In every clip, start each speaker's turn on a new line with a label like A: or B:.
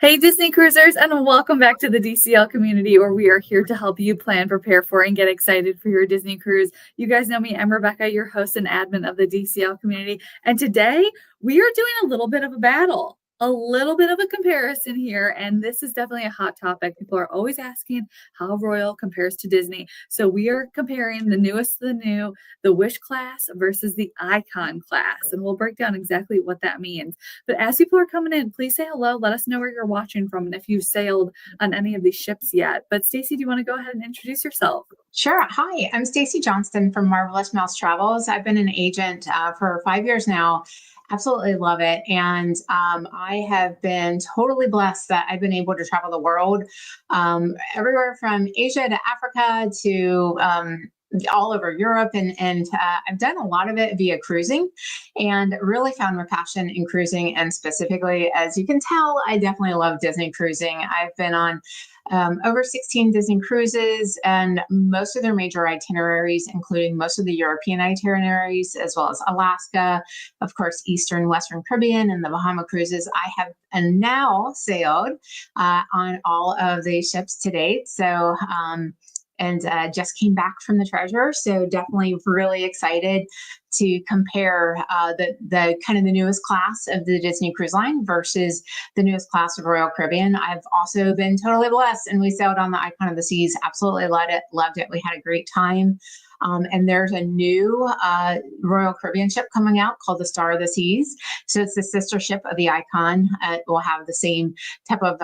A: Hey, Disney cruisers, and welcome back to the DCL community, where we are here to help you plan, prepare for, and get excited for your Disney cruise. You guys know me. I'm Rebecca, your host and admin of the DCL community. And today we are doing a little bit of a battle, a little bit of a comparison here. And this is definitely a hot topic. People are always asking how Royal compares to Disney. So we are comparing the newest of the new, the Wish class versus the Icon class. And we'll break down exactly what that means. But as people are coming in, please say hello. Let us know where you're watching from and if you've sailed on any of these ships yet. But Stacey, do you want to go ahead and introduce yourself?
B: Sure. Hi, I'm Stacey Johnston from Marvelous Mouse Travels. I've been an agent for 5 years now. Absolutely love it. And I have been totally blessed that I've been able to travel the world, everywhere from Asia to Africa to all over Europe. And I've done a lot of it via cruising and really found my passion in cruising. And specifically, as you can tell, I definitely love Disney cruising. I've been on over 16 Disney cruises and most of their major itineraries, including most of the European itineraries, as well as Alaska, of course, Eastern, Western Caribbean, and the Bahama cruises. I have now sailed on all of the ships to date. So, and just came back from the Treasure. So definitely really excited to compare the kind of the newest class of the Disney Cruise Line versus the newest class of Royal Caribbean. I've also been totally blessed, and we sailed on the Icon of the Seas. Absolutely loved it. We had a great time. And there's a new Royal Caribbean ship coming out called the Star of the Seas. So it's the sister ship of the Icon. It will have the same type of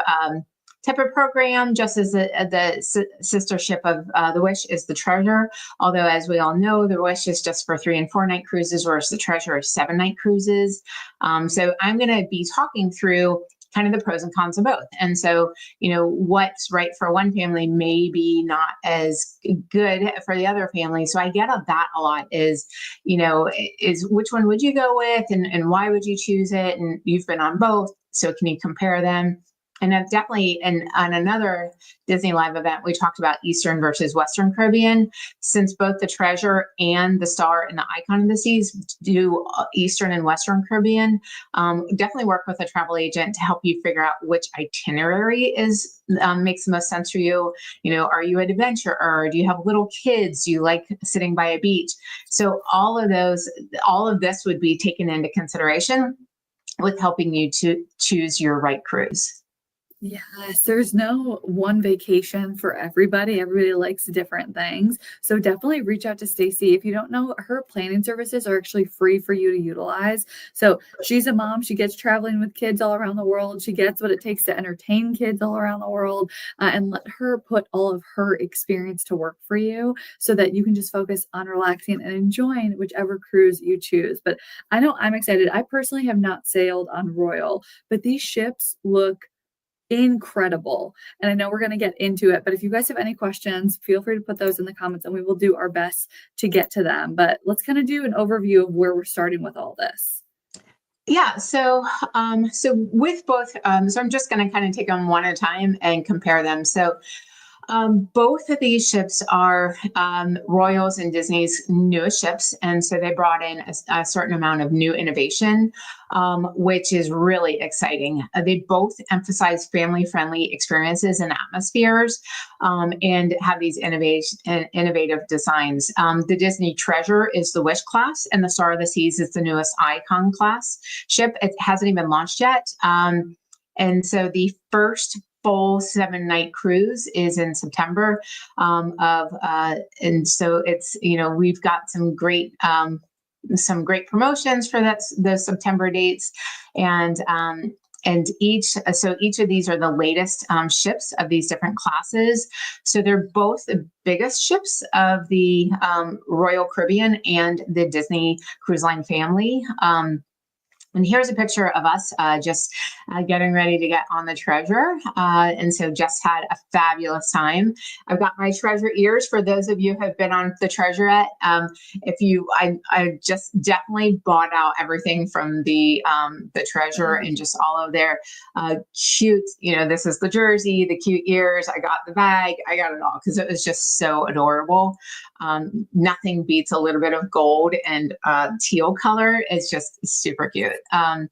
B: program, just as the sister ship of the Wish is the Treasure. Although, as we all know, the Wish is just for 3 and 4 night cruises, whereas the Treasure is 7 night cruises. So I'm going to be talking through kind of the pros and cons of both. And so, what's right for one family may be not as good for the other family. So I get that a lot is which one would you go with and why would you choose it? And you've been on both. So can you compare them? And I've definitely, on another Disney Live event, we talked about Eastern versus Western Caribbean. Since both the Treasure and the Star and the Icon of the Seas do Eastern and Western Caribbean, definitely work with a travel agent to help you figure out which itinerary makes the most sense for you. Are you an adventurer? Do you have little kids? Do you like sitting by a beach? So all of this would be taken into consideration with helping you to choose your right cruise.
A: Yes, there's no one vacation for everybody. Everybody likes different things. So definitely reach out to Stacey. If you don't know, her planning services are actually free for you to utilize. So she's a mom. She gets traveling with kids all around the world. She gets what it takes to entertain kids all around the world, and let her put all of her experience to work for you so that you can just focus on relaxing and enjoying whichever cruise you choose. But I know I'm excited. I personally have not sailed on Royal, but these ships look incredible. And I know we're going to get into it, but if you guys have any questions, feel free to put those in the comments and we will do our best to get to them. But let's kind of do an overview of where we're starting with all this.
B: Yeah. So with both, so I'm just going to kind of take them one at a time and compare them. So both of these ships are Royals and Disney's newest ships. And so they brought in a certain amount of new innovation, which is really exciting. They both emphasize family-friendly experiences and atmospheres, and have these innovative designs. The Disney Treasure is the Wish class, and the Star of the Seas is the newest Icon class ship. It hasn't even launched yet. And so the first full 7-night cruise is in September and so it's we've got some great promotions for those September dates, and each of these are the latest ships of these different classes. So they're both the biggest ships of the Royal Caribbean and the Disney Cruise Line family. And here's a picture of us just getting ready to get on the Treasure. And so just had a fabulous time. I've got my Treasure ears for those of you who have been on the Treasurette. I just definitely bought out everything from the Treasure and just all of their cute, this is the jersey, the cute ears. I got the bag, I got it all because it was just so adorable. Nothing beats a little bit of gold and teal color. It's just super cute. And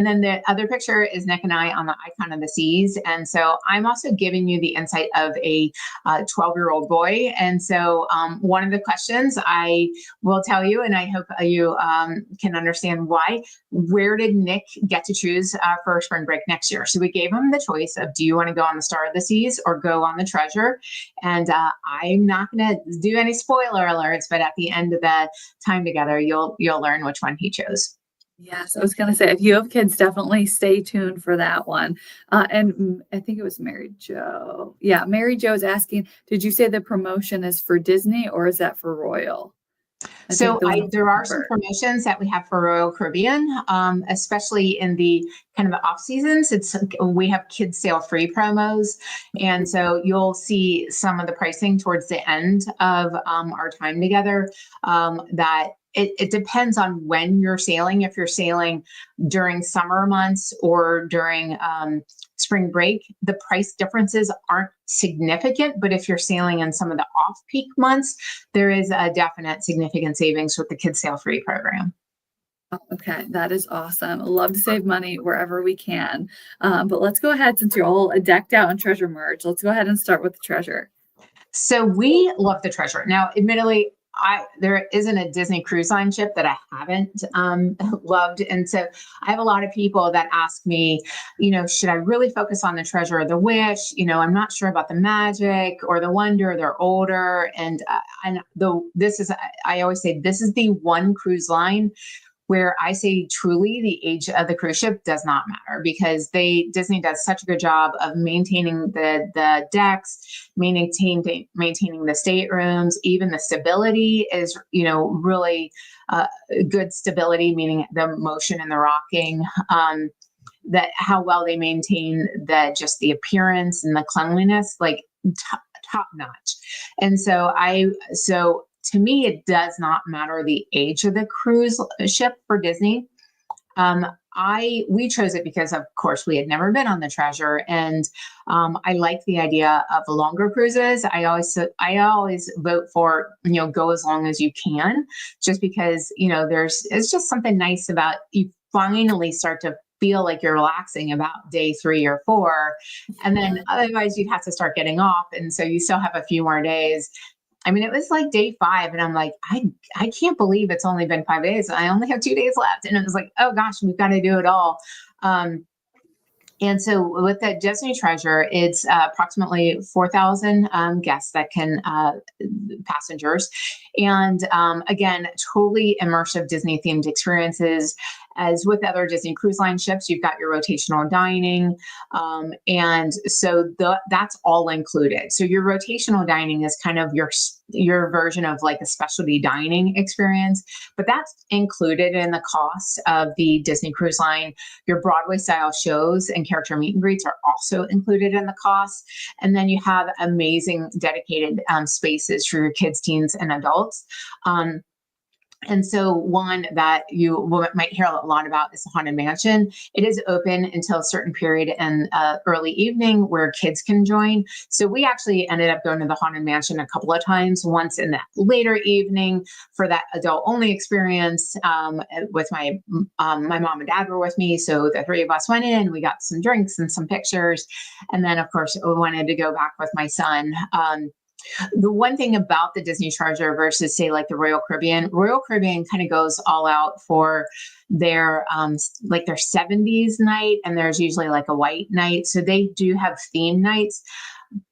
B: then the other picture is Nick and I on the Icon of the Seas. And so I'm also giving you the insight of a 12-year-old boy. And so one of the questions I will tell you, and I hope you can understand why, where did Nick get to choose for spring break next year? So we gave him the choice of, do you want to go on the Star of the Seas or go on the Treasure? And I'm not going to do any spoiler alerts, but at the end of the time together, you'll learn which one he chose.
A: Yes, I was going to say, if you have kids, definitely stay tuned for that one. And I think it was Mary Jo. Yeah, Mary Jo's asking, did you say the promotion is for Disney or is that for Royal?
B: So there are some promotions that we have for Royal Caribbean, especially in the kind of the off seasons. We have kids sale free promos, and so you'll see some of the pricing towards the end of our time together. That it depends on when you're sailing. If you're sailing during summer months or during spring break, the price differences aren't significant. But if you're sailing in some of the off-peak months, there is a definite significant savings with the Kids Sail Free program.
A: Okay, that is awesome. Love to save money wherever we can. But let's go ahead, since you're all decked out in Treasure merch, let's go ahead and start with the Treasure.
B: So we love the Treasure. Now, admittedly, there isn't a Disney Cruise Line ship that I haven't loved. And so I have a lot of people that ask me, should I really focus on the Treasure or the Wish? I'm not sure about the Magic or the Wonder. They're older. And I always say, this is the one cruise line where I say truly the age of the cruise ship does not matter, because Disney does such a good job of maintaining the decks, maintaining the staterooms. Even the stability is, really good stability, meaning the motion and the rocking. That how well they maintain the appearance and the cleanliness, like top notch. And so to me, it does not matter the age of the cruise ship for Disney. We chose it because, of course, we had never been on the Treasure, and I like the idea of longer cruises. I always vote for go as long as you can, just because it's just something nice about you finally start to feel like you're relaxing about day 3 or 4, and then otherwise you'd have to start getting off, and so you still have a few more days. I mean, it was like day 5 and I'm like, I can't believe it's only been 5 days. I only have 2 days left. And it was like, oh gosh, we've got to do it all. And so with the Disney Treasure, it's approximately 4,000 guests that can passengers. And again, totally immersive Disney themed experiences. As with other Disney Cruise Line ships, you've got your rotational dining. And so that's all included. So your rotational dining is kind of your version of like a specialty dining experience, but that's included in the cost of the Disney Cruise Line. Your Broadway style shows and character meet and greets are also included in the cost. And then you have amazing dedicated spaces for your kids, teens, and adults. And so one that you might hear a lot about is the Haunted Mansion. It is open until a certain period in early evening where kids can join. So we actually ended up going to the Haunted Mansion a couple of times, once in the later evening for that adult only experience with my mom and dad were with me. So the 3 of us went in, we got some drinks and some pictures. And then of course we wanted to go back with my son. The one thing about the Disney Treasure versus say like the Royal Caribbean kind of goes all out for their like their 70s night, and there's usually like a white night. So they do have theme nights,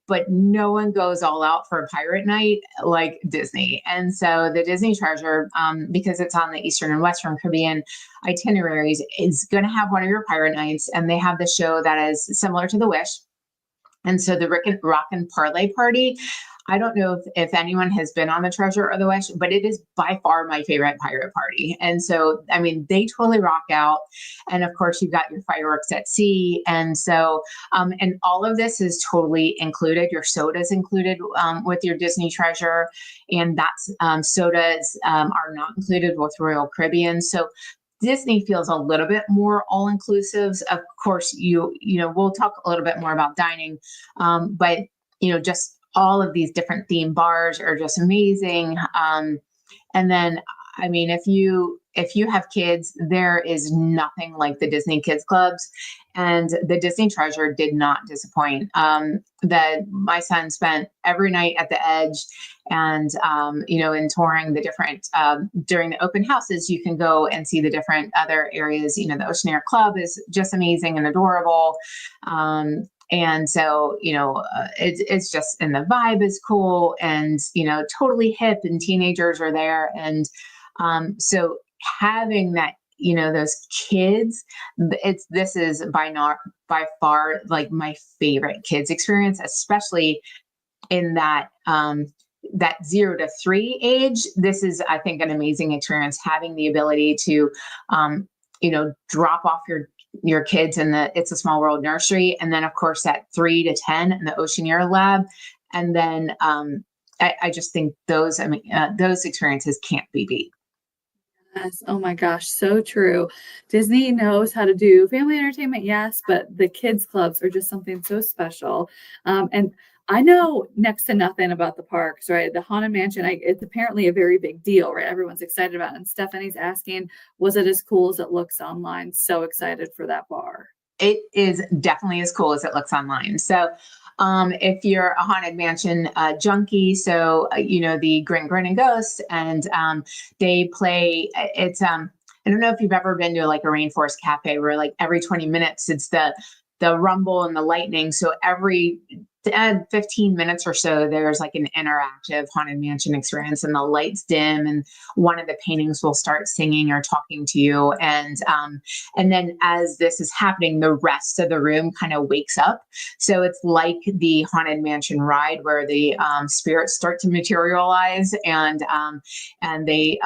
B: but no one goes all out for a pirate night like Disney. And so the Disney Treasure, because it's on the Eastern and Western Caribbean itineraries, is going to have one of your pirate nights, and they have the show that is similar to the Wish. And so the Rock and Parlay Party, I don't know if anyone has been on the Treasure or the Wish, but it is by far my favorite pirate party. And so, I mean, they totally rock out. And of course, you've got your fireworks at sea. And so, and all of this is totally included. Your sodas included with your Disney Treasure. And that's sodas are not included with Royal Caribbean. So Disney feels a little bit more all-inclusive. Of course, we'll talk a little bit more about dining, but just all of these different theme bars are just amazing. And then, I mean, if you if you have kids, there is nothing like the Disney Kids Clubs, and the Disney Treasure did not disappoint. That my son spent every night at the edge, and in touring the different during the open houses, you can go and see the different other areas. The Oceaneer Club is just amazing and adorable. And so, it's just, and the vibe is cool, and, totally hip, and teenagers are there. And so having that, those kids, this is by far like my favorite kids experience, especially in that 0 to 3 age. This is, I think, an amazing experience, having the ability to, drop off your kids in the It's a Small World nursery, and then of course at 3 to 10 in the Oceaneer lab, and then I just think those experiences can't be beat.
A: Yes. Oh my gosh, so true. Disney knows how to do family entertainment, yes, but the kids clubs are just something so special. And I know next to nothing about the parks, right? The Haunted Mansion, it's apparently a very big deal, right? Everyone's excited about it. And Stephanie's asking, was it as cool as it looks online? So excited for that bar.
B: It is definitely as cool as it looks online. So, if you're a Haunted Mansion junkie, so the Grin and Ghost, and they play. It's I don't know if you've ever been to like a rainforest cafe where like every 20 minutes it's the rumble and the lightning. So every 15 minutes or so, there's like an interactive Haunted Mansion experience, and the lights dim, and one of the paintings will start singing or talking to you. And then as this is happening, the rest of the room kind of wakes up. So it's like the Haunted Mansion ride where the spirits start to materialize, and they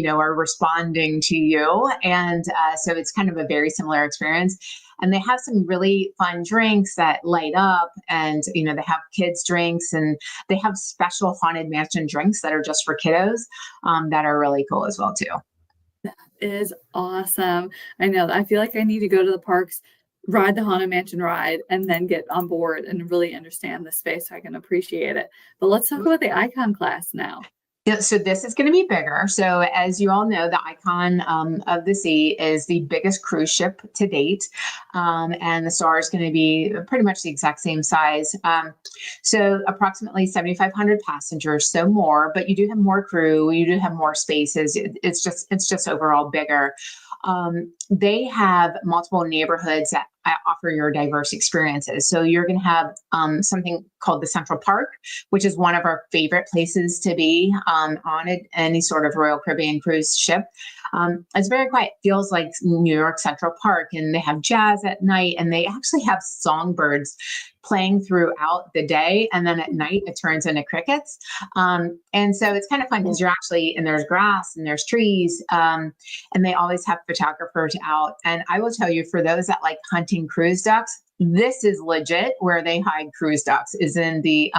B: are responding to you. And so it's kind of a very similar experience. And they have some really fun drinks that light up, and they have kids drinks, and they have special Haunted Mansion drinks that are just for kiddos, that are really cool as well too.
A: Is awesome. I know. I feel like I need to go to the parks, ride the Haunted Mansion ride, and then get on board and really understand the space so I can appreciate it. But let's talk about the icon class now.
B: Yeah, so this is going to be bigger. So as you all know, the Icon of the Sea is the biggest cruise ship to date. And the Star is going to be pretty much the exact same size. So approximately 7,500 passengers, so more, but you do have more crew, you do have more spaces. It's just overall bigger. They have multiple neighborhoods that offer your diverse experiences. So you're going to have something called the Central Park, which is one of our favorite places to be on any sort of Royal Caribbean cruise ship. It's very quiet, feels like New York Central Park, and they have jazz at night, and they actually have songbirds playing throughout the day, and then at night it turns into crickets. And so it's kind of fun because you're actually, and there's grass and there's trees, and they always have photographers out. And I will tell you, for those that like hunting cruise ducks, this is legit where they hide cruise ducks, is in the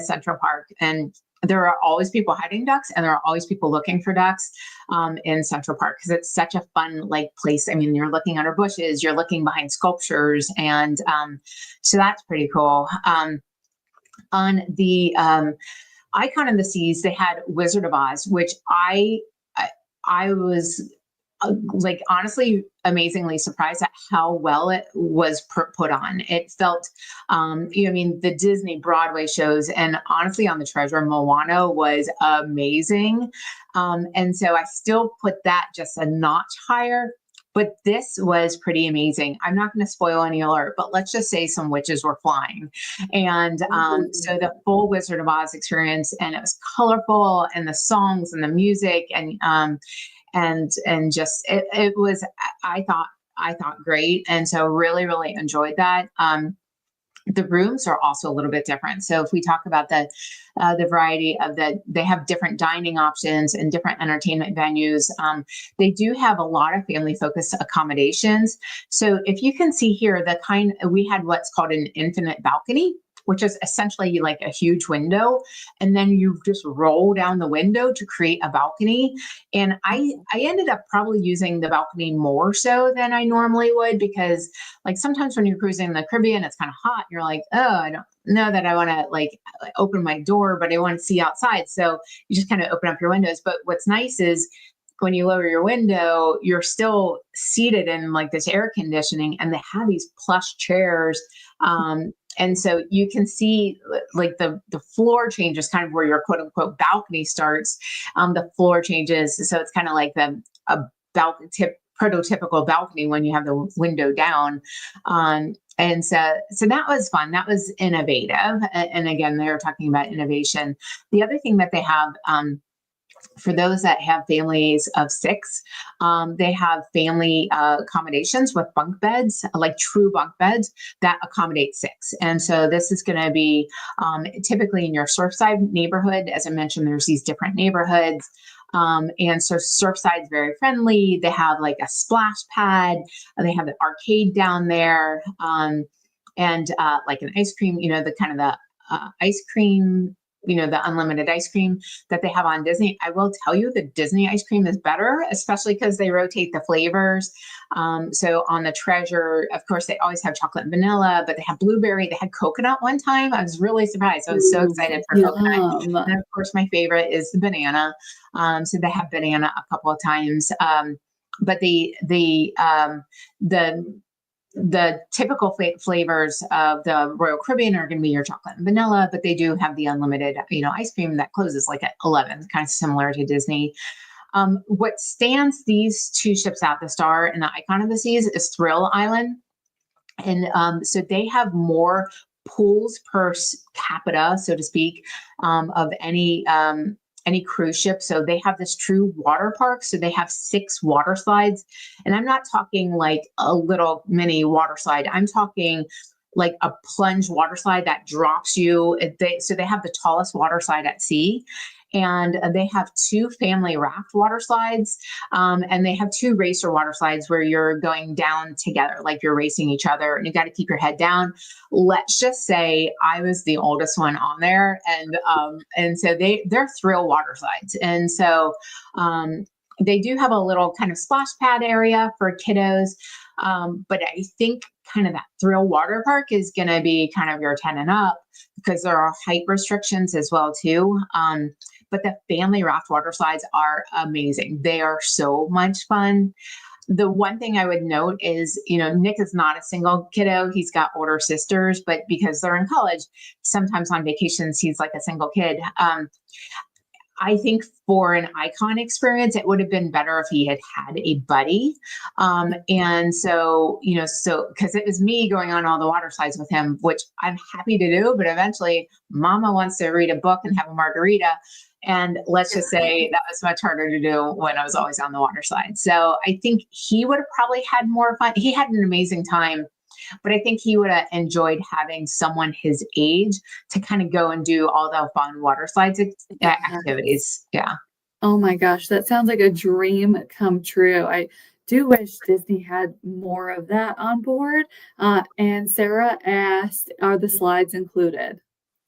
B: Central Park. And there are always people hiding ducks, and there are always people looking for ducks in Central Park, because it's such a fun place. I mean, you're looking under bushes, you're looking behind sculptures, and so that's pretty cool. On the Icon of the Seas, they had Wizard of Oz, which I was honestly amazingly surprised at how well it was put on. It felt, the Disney Broadway shows, and honestly on the Treasure, Moana was amazing. And so I still put that just a notch higher, but this was pretty amazing. I'm not going to spoil any alert, but let's just say some witches were flying. And so the full Wizard of Oz experience, and it was colorful, and the songs and the music, and just it was, I thought great. And so really, really enjoyed that. The rooms are also a little bit different. So if we talk about the variety of they have different dining options and different entertainment venues. They do have a lot of family focused accommodations. So if you can see here, we had what's called an infinite balcony, which is essentially like a huge window. And then you just roll down the window to create a balcony. And I ended up probably using the balcony more so than I normally would, because sometimes when you're cruising the Caribbean, it's kind of hot. And you're like, oh, I don't know that I want to open my door, but I want to see outside. So you just kind of open up your windows. But what's nice is when you lower your window, you're still seated in like this air conditioning, and they have these plush chairs. And so you can see like the floor changes, kind of where your quote unquote balcony starts. The floor changes. So it's kind of like a prototypical balcony when you have the window down. And so that was fun. That was innovative. And again, they were talking about innovation. The other thing that they have, for those that have families of six, they have family accommodations with bunk beds, like true bunk beds that accommodate six. And so this is going to be typically in your Surfside neighborhood. As I mentioned, there's these different neighborhoods. And so Surfside's very friendly. They have like a splash pad. They have an arcade down there, and like an ice cream, the kind of the ice cream, the unlimited ice cream that they have on Disney. I will tell you the Disney ice cream is better, especially because they rotate the flavors. So on the Treasure, of course, they always have chocolate and vanilla, but they have blueberry. They had coconut one time. I was really surprised. I was so excited for coconut. And of course, my favorite is the banana. So they have banana a couple of times. But the typical flavors of the Royal Caribbean are going to be your chocolate and vanilla, but they do have the unlimited, ice cream that closes like at 11, kind of similar to Disney. What stands these two ships out, the Star and the Icon of the Seas, is Thrill Island. And so they have more pools per capita, so to speak, of any cruise ship. So they have this true water park. So they have 6 water slides. And I'm not talking like a little mini water slide. I'm talking like a plunge water slide that drops you. So they have the tallest water slide at sea. And they have 2 family raft water slides. And they have 2 racer water slides where you're going down together, like you're racing each other, and you got to keep your head down. Let's just say I was the oldest one on there. And so they're thrill water slides. And so they do have a little kind of splash pad area for kiddos. But I think kind of that thrill water park is going to be kind of your 10 and up, because there are height restrictions as well too. But the family raft water slides are amazing. They are so much fun. The one thing I would note is, Nick is not a single kiddo. He's got older sisters, but because they're in college, sometimes on vacations, he's like a single kid. I think for an Icon experience, it would have been better if he had a buddy. And so, because it was me going on all the water slides with him, which I'm happy to do, but eventually Mama wants to read a book and have a margarita. And let's just say that was much harder to do when I was always on the water slide. So I think he would have probably had more fun. He had an amazing time, but I think he would have enjoyed having someone his age to kind of go and do all the fun water slides activities. Yeah.
A: Oh my gosh, that sounds like a dream come true. I do wish Disney had more of that on board. And Sarah asked, are the slides included?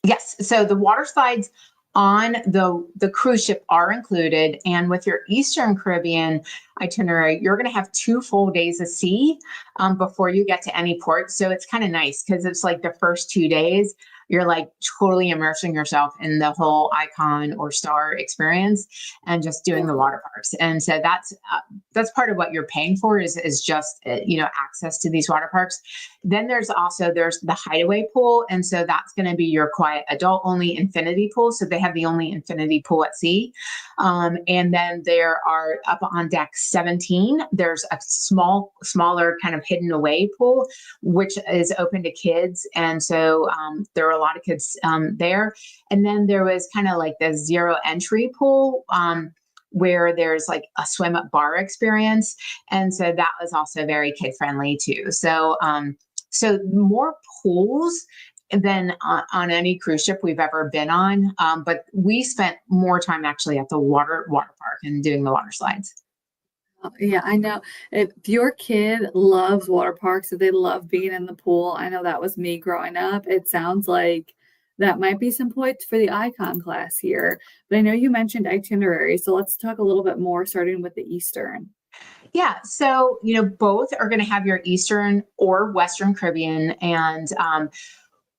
B: Yes. So the water slides on the cruise ship are included. And with your Eastern Caribbean itinerary, you're going to have 2 full days of sea before you get to any port. So it's kind of nice because it's like the first 2 days, you're like totally immersing yourself in the whole Icon or Star experience and just doing the water parks. And so that's part of what you're paying for is just, access to these water parks. Then there's the Hideaway pool. And so that's going to be your quiet adult only infinity pool. So they have the only infinity pool at sea. And then there are up on deck 17, there's a smaller kind of hidden away pool, which is open to kids. And so there are a lot of kids there. And then there was kind of like the 0 entry pool where there's like a swim up bar experience. And so that was also very kid friendly too. So more pools than on any cruise ship we've ever been on. But we spent more time actually at the water park and doing the water slides.
A: Yeah, I know. If your kid loves water parks, if they love being in the pool, I know that was me growing up. It sounds like that might be some points for the Icon class here. But I know you mentioned Itinerary, so let's talk a little bit more, starting with the Eastern.
B: Yeah, so both are going to have your Eastern or Western Caribbean, and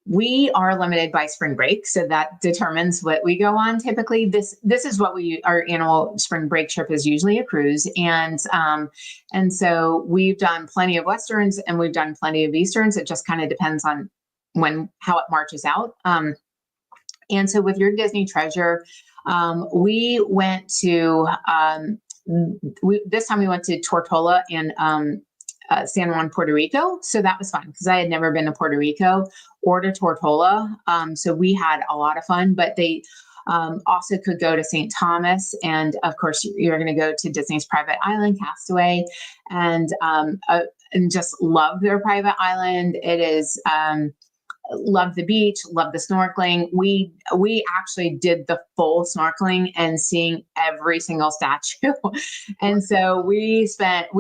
B: we are limited by spring break, so that determines what we go on. Typically, this is what our annual spring break trip is usually a cruise, and so we've done plenty of westerns and we've done plenty of easterns. It just kind of depends on how it marches out. And so with your Disney Treasure, we went to this time we went to Tortola and San Juan, Puerto Rico. So that was fun because I had never been to Puerto Rico or to Tortola. So we had a lot of fun, but they also could go to St. Thomas. And of course, you're going to go to Disney's private island, Castaway, and just love their private island. It is, love the beach, love the snorkeling. We actually did the full snorkeling and seeing every single statue. And so we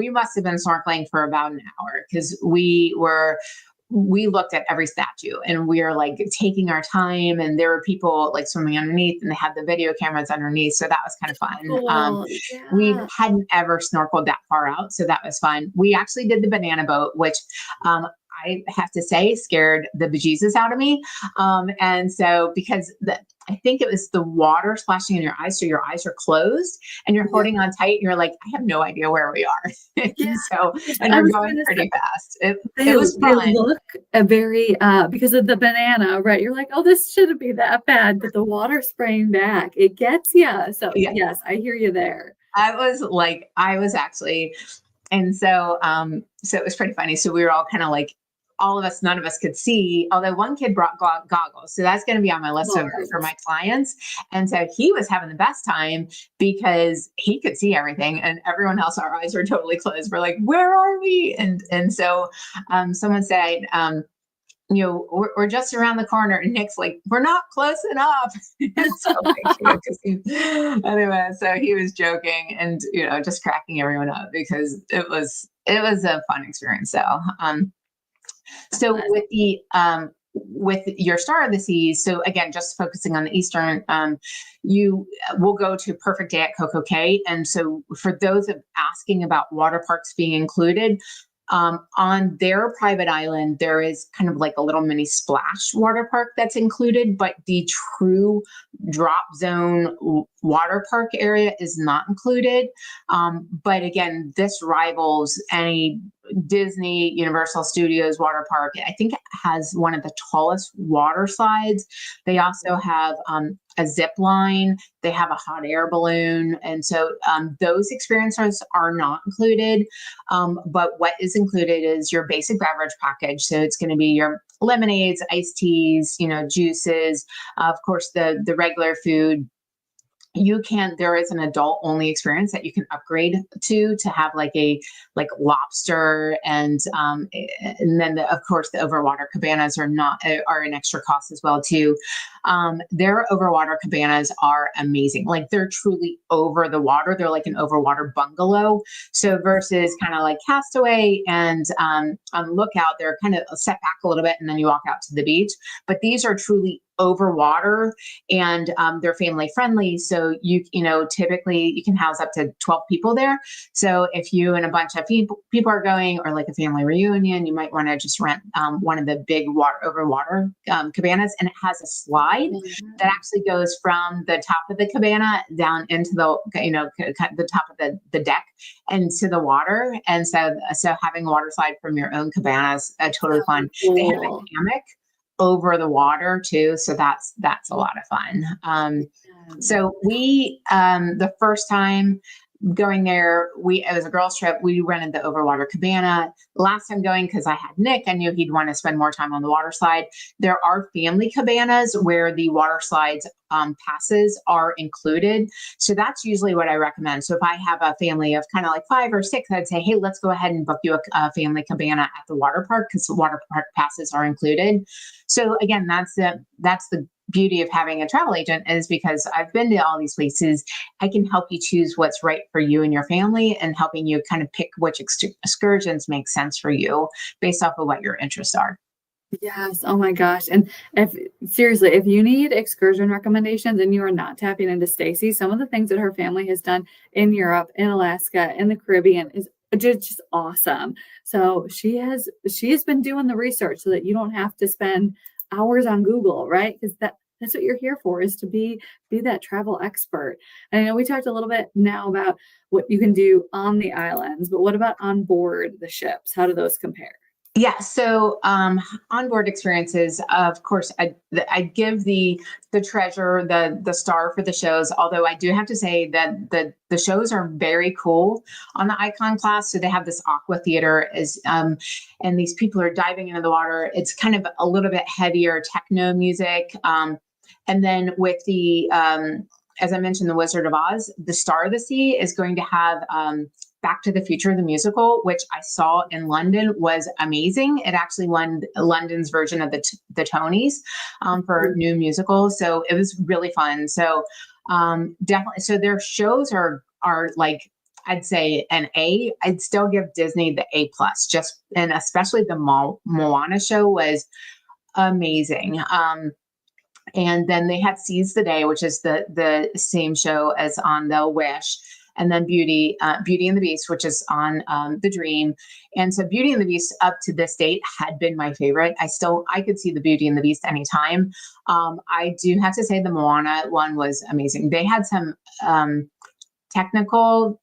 B: must have been snorkeling for about an hour because we looked at every statue and we were like taking our time, and there were people like swimming underneath and they had the video cameras underneath. So that was kind of fun.
A: Cool.
B: We
A: Yeah.
B: hadn't ever snorkeled that far out. So that was fun. We actually did the banana boat, which, I have to say, scared the bejesus out of me. And so because I think it was the water splashing in your eyes, so your eyes are closed and you're holding on tight. And you're like, I have no idea where we are.
A: Yeah.
B: And
A: I
B: we're
A: was
B: going
A: gonna
B: pretty
A: say,
B: fast. It
A: they
B: was fun.
A: look very because of the banana, right? You're like, oh, this shouldn't be that bad, but the water spraying back, it gets you. So
B: Yeah.
A: yes, I hear you there.
B: I was actually, and so it was pretty funny. So we were all kind of like, none of us could see, although one kid brought goggles. So that's going to be on my list for my clients. And so he was having the best time because he could see everything, and everyone else, our eyes were totally closed. We're like, where are we? And so someone said, we're just around the corner, and Nick's like, we're not close enough. So anyway, so he was joking and, just cracking everyone up because it was a fun experience. So with your Star of the Seas, so again, just focusing on the Eastern, you will go to Perfect Day at Coco Cay. And so for those asking about water parks being included, on their private island, there is kind of like a little mini splash water park that's included, but the true drop zone water park area is not included. But again, this rivals any Disney Universal Studios water park. I think it has one of the tallest water slides. They also have a zip line. They have a hot air balloon. And so those experiences are not included. But what is included is your basic beverage package. So it's going to be your lemonades, iced teas, juices, of course, the regular food. There is an adult only experience that you can upgrade to have like lobster and then of course the overwater cabanas are an extra cost as well too. Their overwater cabanas are amazing. Like they're truly over the water. They're like an overwater bungalow. So versus kind of like Castaway and Lookout, they're kind of set back a little bit and then you walk out to the beach. But these are truly over water, and they're family friendly. So typically you can house up to 12 people there. So if you and a bunch of people are going, or like a family reunion, you might want to just rent one of the big over water cabanas, and it has a slide that actually goes from the top of the cabana down into the top of the deck and to the water. And so having a water slide from your own cabana is totally fun.
A: Cool.
B: They have a hammock over the water too, so that's a lot of fun. So we the first time going there, it was a girls trip. We rented the overwater cabana. Last time going, because I had Nick, I knew he'd want to spend more time on the water slide. There are family cabanas where the water slides passes are included. So that's usually what I recommend. So if I have a family of kind of like 5 or 6, I'd say, hey, let's go ahead and book you a family cabana at the water park, because the water park passes are included. So again, that's the beauty of having a travel agent, is because I've been to all these places. I can help you choose what's right for you and your family, and helping you kind of pick which excursions make sense for you based off of what your interests are.
A: Yes. Oh my gosh. And if you need excursion recommendations and you are not tapping into Stacey, some of the things that her family has done in Europe, in Alaska, in the Caribbean is just awesome. So she has been doing the research so that you don't have to spend hours on Google, right? Because that's what you're here for, is to be that travel expert. And I know we talked a little bit now about what you can do on the islands, but what about on board the ships? How do those compare?
B: Yeah. So onboard experiences, of course, I give the treasure the star for the shows. Although I do have to say that the shows are very cool on the Icon class. So they have this aqua theater and these people are diving into the water. It's kind of a little bit heavier techno music. And then with the as I mentioned, the Wizard of Oz, the Star of the Sea is going to have Back to the Future, the musical, which I saw in London, was amazing. It actually won London's version of the Tonys for new musical. So it was really fun. So definitely, so their shows are like, I'd say an A. I'd still give Disney the A plus, and especially the Moana show was amazing. And then they had Seize the Day, which is the same show as on the Wish. And then Beauty and the Beast, which is on the Dream. And so Beauty and the Beast up to this date had been my favorite. I could see the Beauty and the Beast anytime. I do have to say the Moana one was amazing. They had some technical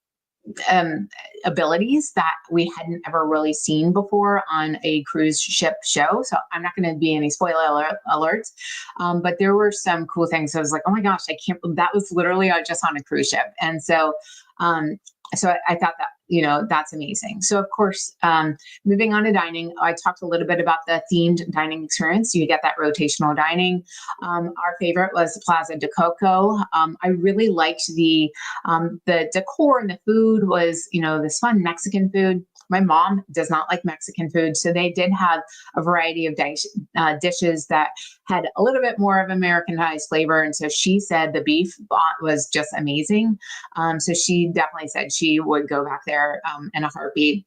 B: abilities that we hadn't ever really seen before on a cruise ship show. So I'm not going to be any spoiler alerts, but there were some cool things. I was like, oh my gosh, that was literally just on a cruise ship. And so I thought that, that's amazing. So of course, moving on to dining, I talked a little bit about the themed dining experience. You get that rotational dining. Our favorite was Plaza de Coco. I really liked the decor, and the food was, this fun Mexican food. My mom does not like Mexican food, so they did have a variety of dishes that had a little bit more of Americanized flavor. And so she said the beef was just amazing. So she definitely said she would go back there in a heartbeat.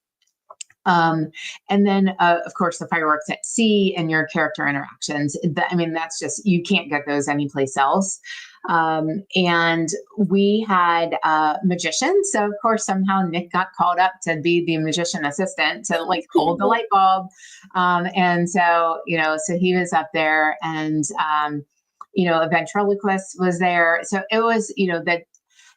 B: And then, of course, the fireworks at sea and your character interactions. That's just, you can't get those anyplace else. And we had magicians. So, of course, somehow Nick got called up to be the magician assistant to hold the light bulb. And so, so he was up there, and, a ventriloquist was there. So it was, that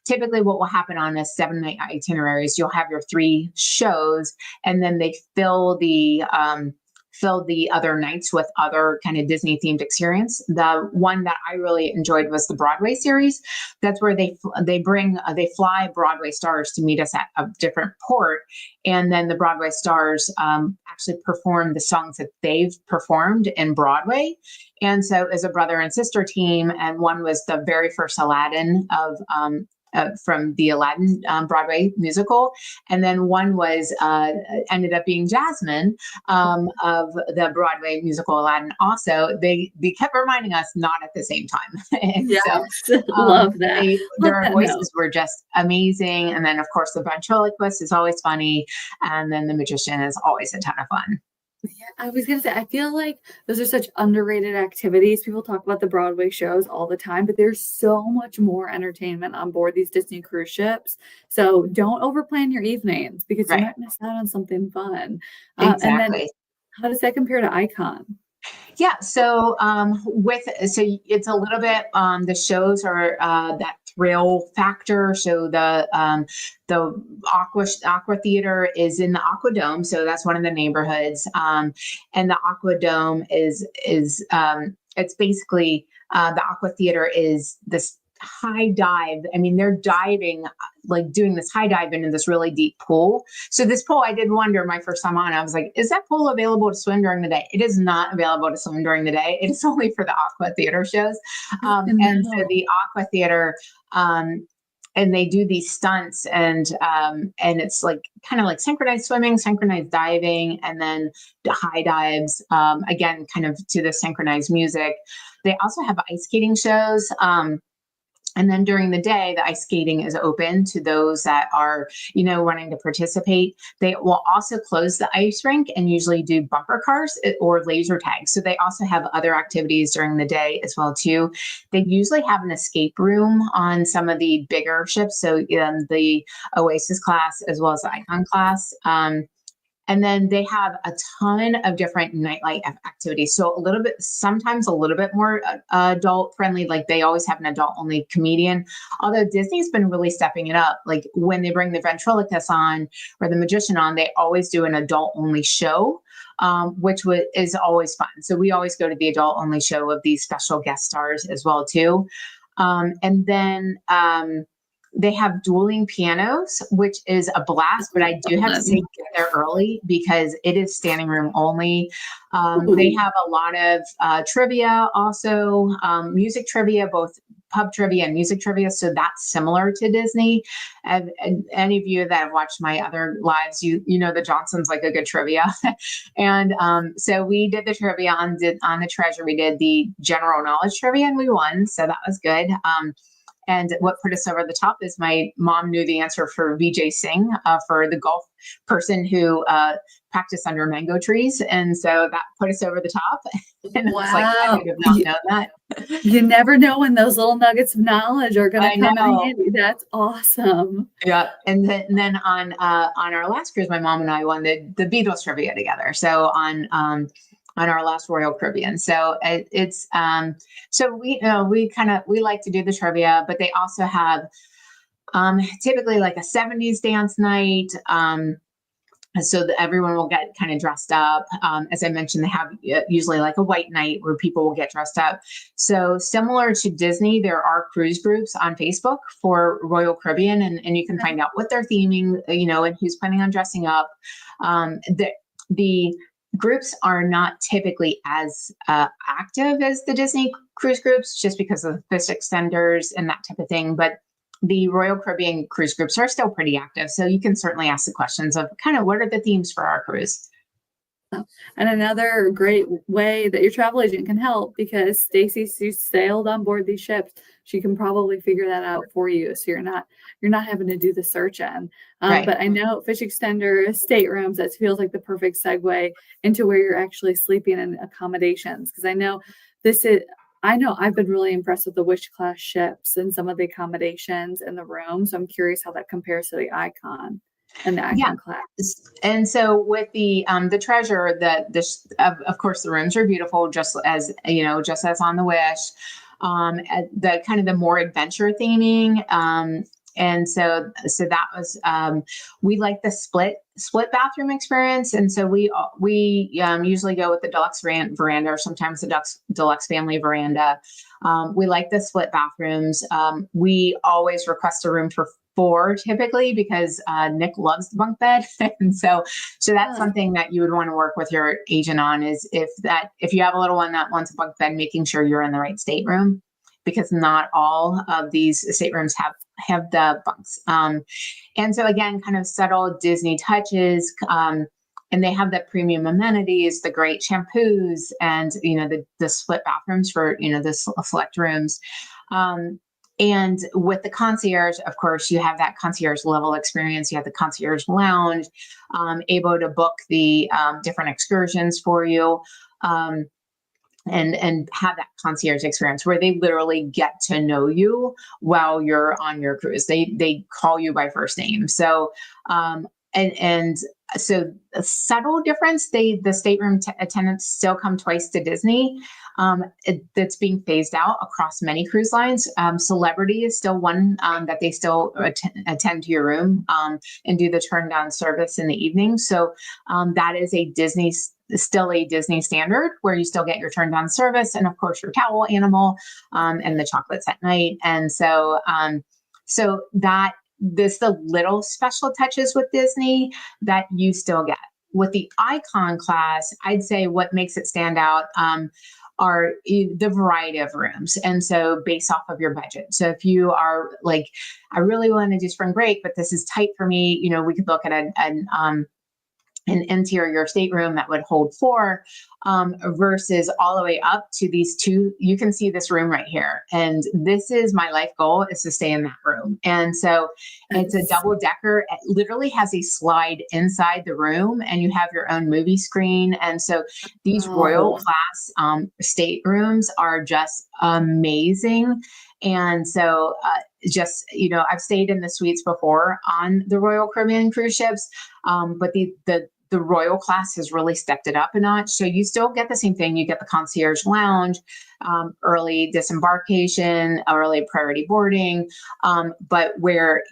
B: typically what will happen on a 7-night itinerary is you'll have your 3 shows, and then they fill the other nights with other kind of Disney themed experience. The one that I really enjoyed was the Broadway series. That's where they fly Broadway stars to meet us at a different port. And then the Broadway stars actually perform the songs that they've performed in Broadway. And so as a brother and sister team, and one was the very first Aladdin from the Aladdin Broadway musical. And then one was ended up being Jasmine of the Broadway musical Aladdin. Also, they kept reminding us not at the same time. And
A: Yes,
B: so,
A: love that.
B: their voices were just amazing. And then, of course, the ventriloquist is always funny. And then the magician is always a ton of fun.
A: Yeah, I was gonna say, I feel like those are such underrated activities. People talk about the Broadway shows all the time, but there's so much more entertainment on board these Disney cruise ships. So don't overplan your evenings, because you
B: Right.
A: might miss out on something fun. And then
B: Exactly.
A: how does that compare to Icon?
B: Yeah, so it's a little bit the shows are that thrill factor. So the Aqua Theater is in the Aqua Dome, so that's one of the neighborhoods. And the Aqua Dome is it's basically the Aqua Theater is this high dive. They're diving, doing this high dive into this really deep pool. So this pool, I did wonder my first time on, I was like, is that pool available to swim during the day? It is not available to swim during the day. It is only for the Aqua Theater shows. And so the Aqua Theater, and they do these stunts, and it's kind of like synchronized swimming, synchronized diving, and then the high dives, again, kind of to the synchronized music. They also have ice skating shows. And then during the day, the ice skating is open to those that are, wanting to participate. They will also close the ice rink and usually do bumper cars or laser tag. So they also have other activities during the day as well too. They usually have an escape room on some of the bigger ships. So the Oasis class as well as the Icon class. And then they have a ton of different nightlight activities. So sometimes a little bit more adult friendly. Like they always have an adult only comedian. Although Disney's been really stepping it up. Like when they bring the ventriloquist on or the magician on, they always do an adult only show. Which is always fun. So we always go to the adult only show of these special guest stars as well too. And then they have dueling pianos, which is a blast, but I do have to say get there early because it is standing room only. They have a lot of trivia also, music trivia, both pub trivia and music trivia. So that's similar to Disney. And any of you that have watched my other lives, you know the Johnsons like a good trivia. And so we did the trivia on the treasure. We did the general knowledge trivia and we won. So that was good. And what put us over the top is my mom knew the answer for Vijay Singh for the golf person who practiced under mango trees. And so that put us over the top. And
A: Wow.
B: it's like, I would have not known that.
A: You never know when those little nuggets of knowledge are going to come in handy. That's awesome.
B: Yeah. And then on our last cruise, my mom and I won the Beatles trivia together. So on our last Royal Caribbean. So it's so we like to do the trivia, but they also have typically like a 70s dance night. So that everyone will get kind of dressed up. As I mentioned, they have usually like a white night where people will get dressed up. So similar to Disney, there are cruise groups on Facebook for Royal Caribbean, and you can find out what they're theming, and who's planning on dressing up. The groups are not typically as active as the Disney cruise groups just because of the fish extenders and that type of thing. But the Royal Caribbean cruise groups are still pretty active. So you can certainly ask the questions of kind of what are the themes for our cruise.
A: And another great way that your travel agent can help, because Stacey sailed on board these ships, she can probably figure that out for you. So you're not having to do the search in.
B: Right.
A: But I know fish extender, staterooms, that feels like the perfect segue into where you're actually sleeping in accommodations. Because I know I've been really impressed with the Wish class ships and some of the accommodations in the room. So I'm curious how that compares to the Icon and the Icon class.
B: And so with the Treasure, of course the rooms are beautiful, just as on the Wish. The kind of the more adventure theming. And so that was, we like the split bathroom experience. And so we usually go with the deluxe veranda, or sometimes the deluxe family veranda. We like the split bathrooms. We always request a room for 4 typically because Nick loves the bunk bed. And so that's something that you would want to work with your agent on, is if you have a little one that wants a bunk bed, making sure you're in the right stateroom, because not all of these staterooms have the bunks. And so again, kind of subtle Disney touches, and they have the premium amenities, the great shampoos, and the split bathrooms for the select rooms. And with the concierge, of course, you have that concierge level experience. You have the concierge lounge, able to book the different excursions for you. And have that concierge experience where they literally get to know you while you're on your cruise. They call you by first name. So, so a subtle difference, the stateroom attendants still come twice to Disney. That's being phased out across many cruise lines. Celebrity is still one that they still attend to your room and do the turn down service in the evening. So that is still a Disney standard, where you still get your turn down service, and of course your towel animal and the chocolates at night. And so that there's the little special touches with Disney that you still get. With the Icon class, I'd say what makes it stand out are the variety of rooms. And so based off of your budget. So if you are like, I really want to do spring break, but this is tight for me, we could look at an interior stateroom that would hold 4, versus all the way up to these 2. You can see this room right here. And this is my life goal, is to stay in that room. And so it's a double decker. It literally has a slide inside the room, and you have your own movie screen. And so these Royal class staterooms are just amazing. And so I've stayed in the suites before on the Royal Caribbean cruise ships, but the the Royal class has really stepped it up a notch. So you still get the same thing. You get the concierge lounge, early disembarkation, early priority boarding, but where,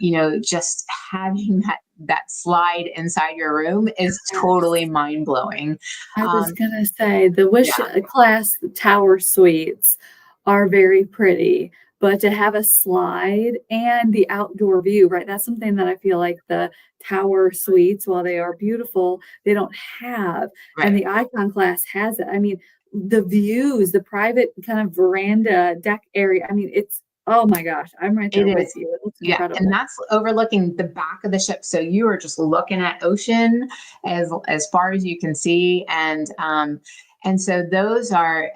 B: just having that slide inside your room is totally mind blowing.
A: I was gonna say the Wish
B: Yeah,
A: class tower suites are very pretty, but to have a slide and the outdoor view, right? That's something that I feel like the tower suites, while they are beautiful, they don't have. And
B: right.
A: the Icon class has it. I mean, the views, the private kind of veranda deck area. I mean, it's oh my gosh, I'm right
B: It
A: there with
B: is.
A: you. It looks
B: Yeah, and
A: incredible.
B: that's overlooking the back of the ship. So you are just looking at ocean as far as you can see, and so those are,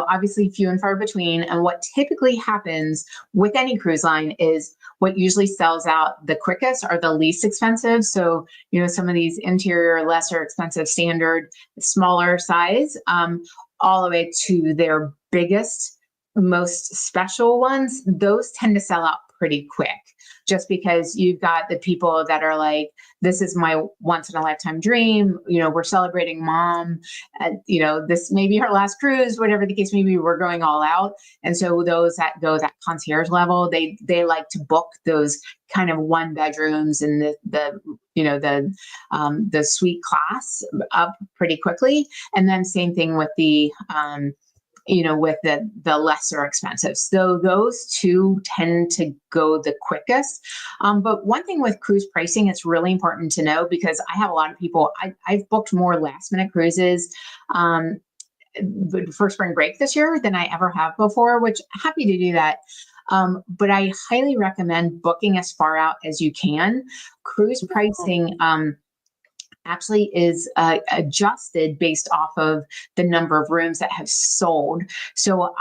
B: obviously few and far between. And what typically happens with any cruise line is what usually sells out the quickest are the least expensive. So, some of these interior, lesser expensive, standard, smaller size, all the way to their biggest, most special ones, those tend to sell out pretty quick, just because you've got the people that are like, this is my once in a lifetime dream. We're celebrating mom. This may be her last cruise, whatever the case may be. We're going all out, and so those that go that concierge level, they like to book those kind of one bedrooms and the suite class up pretty quickly, and then same thing with with the lesser expensive. So those two tend to go the quickest. But one thing with cruise pricing, it's really important to know, because I have a lot of people, I've booked more last minute cruises for spring break this year than I ever have before, which happy to do that. But I highly recommend booking as far out as you can. Cruise pricing, actually is adjusted based off of the number of rooms that have sold. So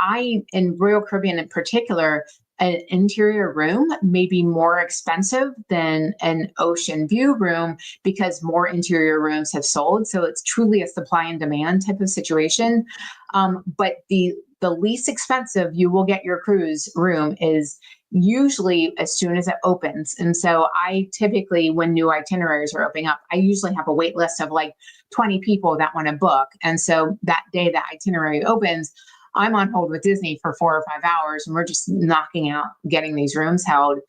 B: in Royal Caribbean in particular, an interior room may be more expensive than an ocean view room because more interior rooms have sold. So it's truly a supply and demand type of situation. But the least expensive you will get your cruise room is usually as soon as it opens. And so I typically, when new itineraries are opening up, I usually have a wait list of like 20 people that want to book. And so that day that itinerary opens, I'm on hold with Disney for 4 or 5 hours, and we're just knocking out getting these rooms held.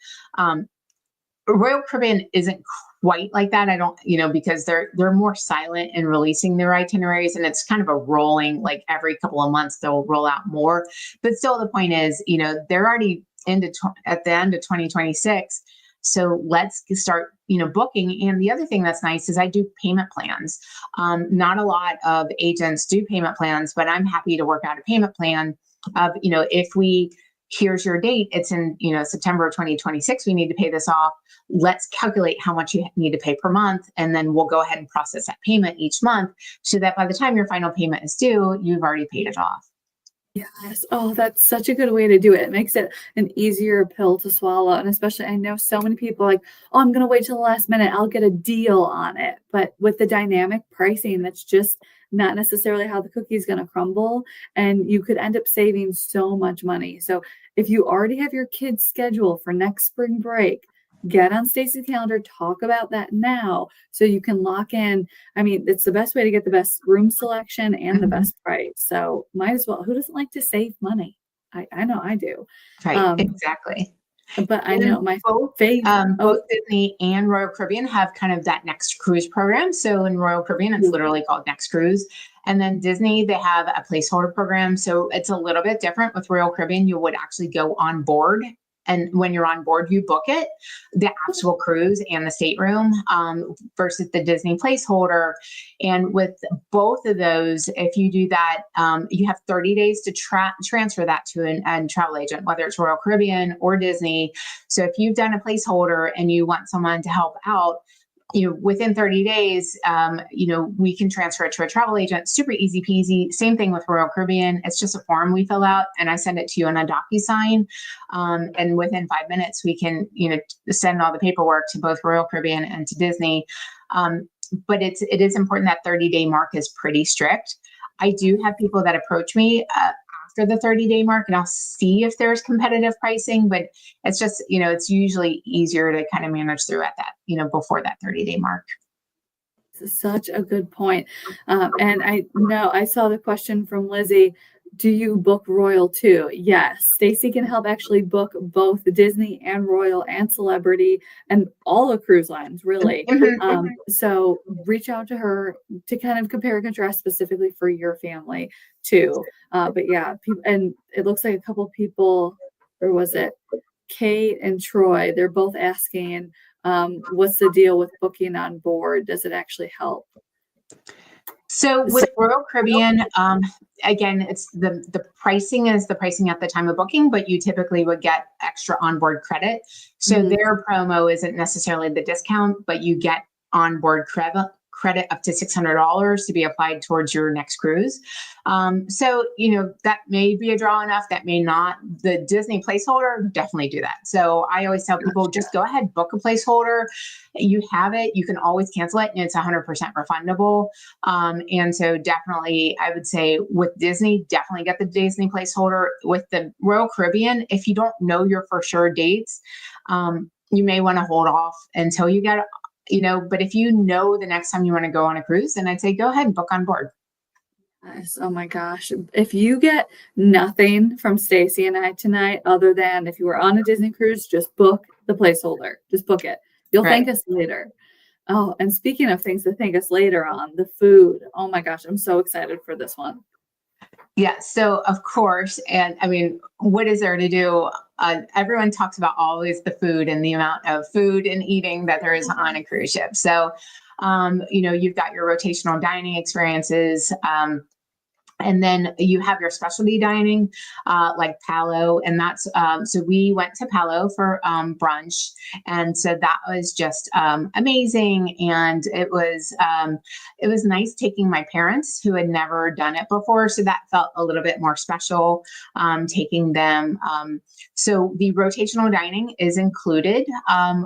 B: Royal Caribbean isn't quite like that. I don't, because they're more silent in releasing their itineraries, and it's kind of a rolling, like every couple of months they'll roll out more. But still, the point is, they're already at the end of 2026. So let's start, booking. And the other thing that's nice is I do payment plans. Not a lot of agents do payment plans, but I'm happy to work out a payment plan of, here's your date. It's in, September of 2026. We need to pay this off. Let's calculate how much you need to pay per month. And then we'll go ahead and process that payment each month so that by the time your final payment is due, you've already paid it off.
A: Yes. Oh, that's such a good way to do it. It makes it an easier pill to swallow. And especially, I know so many people like, oh, I'm going to wait till the last minute. I'll get a deal on it. But with the dynamic pricing, that's just not necessarily how the cookie is going to crumble. And you could end up saving so much money. So if you already have your kids' schedule for next spring break, get on Stacey's calendar, talk about that now so you can lock in. I mean, it's the best way to get the best room selection and the best price. So might as well. Who doesn't like to save money? I know I do.
B: Right, exactly.
A: But I know my
B: both
A: favorite.
B: both Disney and Royal Caribbean have kind of that Next Cruise program. So in Royal Caribbean, it's literally called Next Cruise. And then Disney, they have a placeholder program. So it's a little bit different. With Royal Caribbean, you would actually go on board. And when you're on board, you book it, the actual cruise and the stateroom, versus the Disney placeholder. And with both of those, if you do that, you have 30 days to transfer that to a travel agent, whether it's Royal Caribbean or Disney. So if you've done a placeholder and you want someone to help out, within 30 days, we can transfer it to a travel agent. Super easy peasy. Same thing with Royal Caribbean. It's just a form we fill out and I send it to you on a DocuSign. And within 5 minutes, we can, send all the paperwork to both Royal Caribbean and to Disney. But it is important that 30-day mark is pretty strict. I do have people that approach me after the 30-day mark, and I'll see if there's competitive pricing, but it's just, it's usually easier to kind of manage through at that, before that 30-day mark.
A: Such a good point. And I know I saw the question from Lizzie. Do you book Royal too? Yes. Stacy can help actually book both Disney and Royal and Celebrity and all the cruise lines, really. So reach out to her to kind of compare and contrast specifically for your family too. But yeah, and it looks like a couple people, or was it Kate and Troy? They're both asking, what's the deal with booking on board? Does it actually help?
B: So with Royal Caribbean, again, it's the pricing is the pricing at the time of booking, but you typically would get extra onboard credit. So their promo isn't necessarily the discount, but you get onboard credit up to $600 to be applied towards your next cruise. So, that may be a draw enough, that may not. The Disney placeholder, definitely do that. So I always tell people, just go ahead, book a placeholder. You have it, you can always cancel it, and it's 100% refundable. And so definitely, I would say with Disney, definitely get the Disney placeholder. With the Royal Caribbean, if you don't know your for sure dates, you may want to hold off until you get but if you know the next time you want to go on a cruise, then I'd say go ahead and book on board.
A: Nice. Oh my gosh. If you get nothing from Stacy and I tonight, other than if you were on a Disney cruise, just book the placeholder. Just book it. You'll thank us later. Oh, and speaking of things to thank us later on, the food. Oh my gosh, I'm so excited for this one.
B: Yeah. So of course, and I mean, what is there to do? Everyone talks about always the food and the amount of food and eating that there is on a cruise ship. So, you've got your rotational dining experiences. And then you have your specialty dining, like Palo, and that's so we went to Palo for brunch, and so that was just amazing. And it was nice taking my parents who had never done it before, so that felt a little bit more special. Taking them, so the rotational dining is included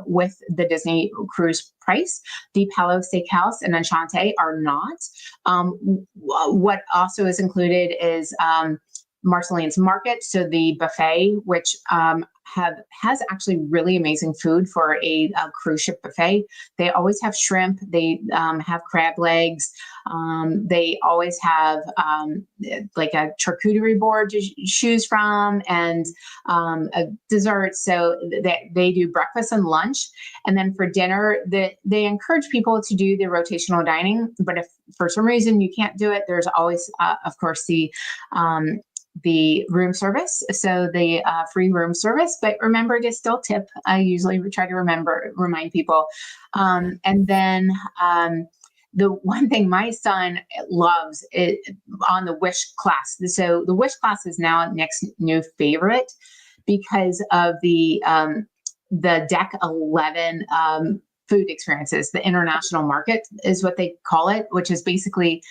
B: with the Disney cruise price. The Palo Steakhouse and Enchante are not. What also is included is Marceline's Market, so the buffet, which has actually really amazing food for a cruise ship buffet. They always have shrimp. They have crab legs. They always have like a charcuterie board to choose from, and a dessert. So they do breakfast and lunch, and then for dinner, they encourage people to do the rotational dining. But if for some reason you can't do it, there's always, of course, the room service, so the free room service. But remember to still tip. I usually try to remind people. And then the one thing my son loves is on the Wish class. So the Wish class is now Nick's new favorite because of the Deck 11 food experiences. The international market is what they call it, which is basically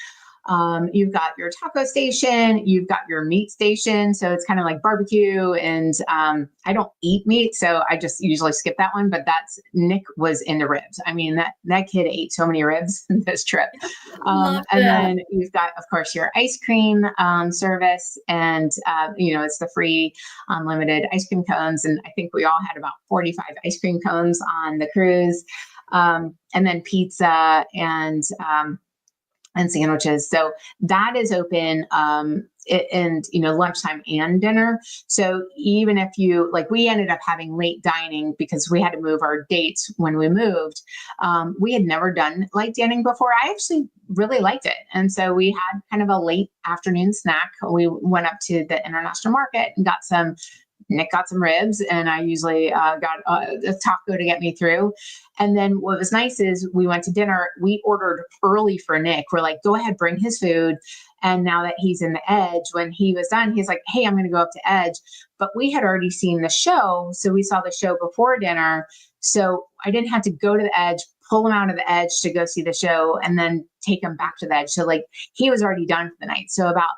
B: you've got your taco station, you've got your meat station. So it's kind of like barbecue. And I don't eat meat, so I just usually skip that one. But Nick was into ribs. I mean, that kid ate so many ribs this trip. And then you've got, of course, your ice cream service. And, it's the free unlimited ice cream cones. And I think we all had about 45 ice cream cones on the cruise. And then pizza and sandwiches. So that is open, and lunchtime and dinner. So even if we ended up having late dining because we had to move our dates when we moved. We had never done late dining before. I actually really liked it. And so we had kind of a late afternoon snack. We went up to the international market and Nick got some ribs, and I usually got a taco to get me through. And then what was nice is we went to dinner. We ordered early for Nick. We're like, go ahead, bring his food. And now that he's in the Edge, when he was done, he's like, hey, I'm going to go up to Edge. But we had already seen the show. So we saw the show before dinner. So I didn't have to go to the Edge, pull him out of the Edge to go see the show, and then take him back to the Edge. So he was already done for the night. So about,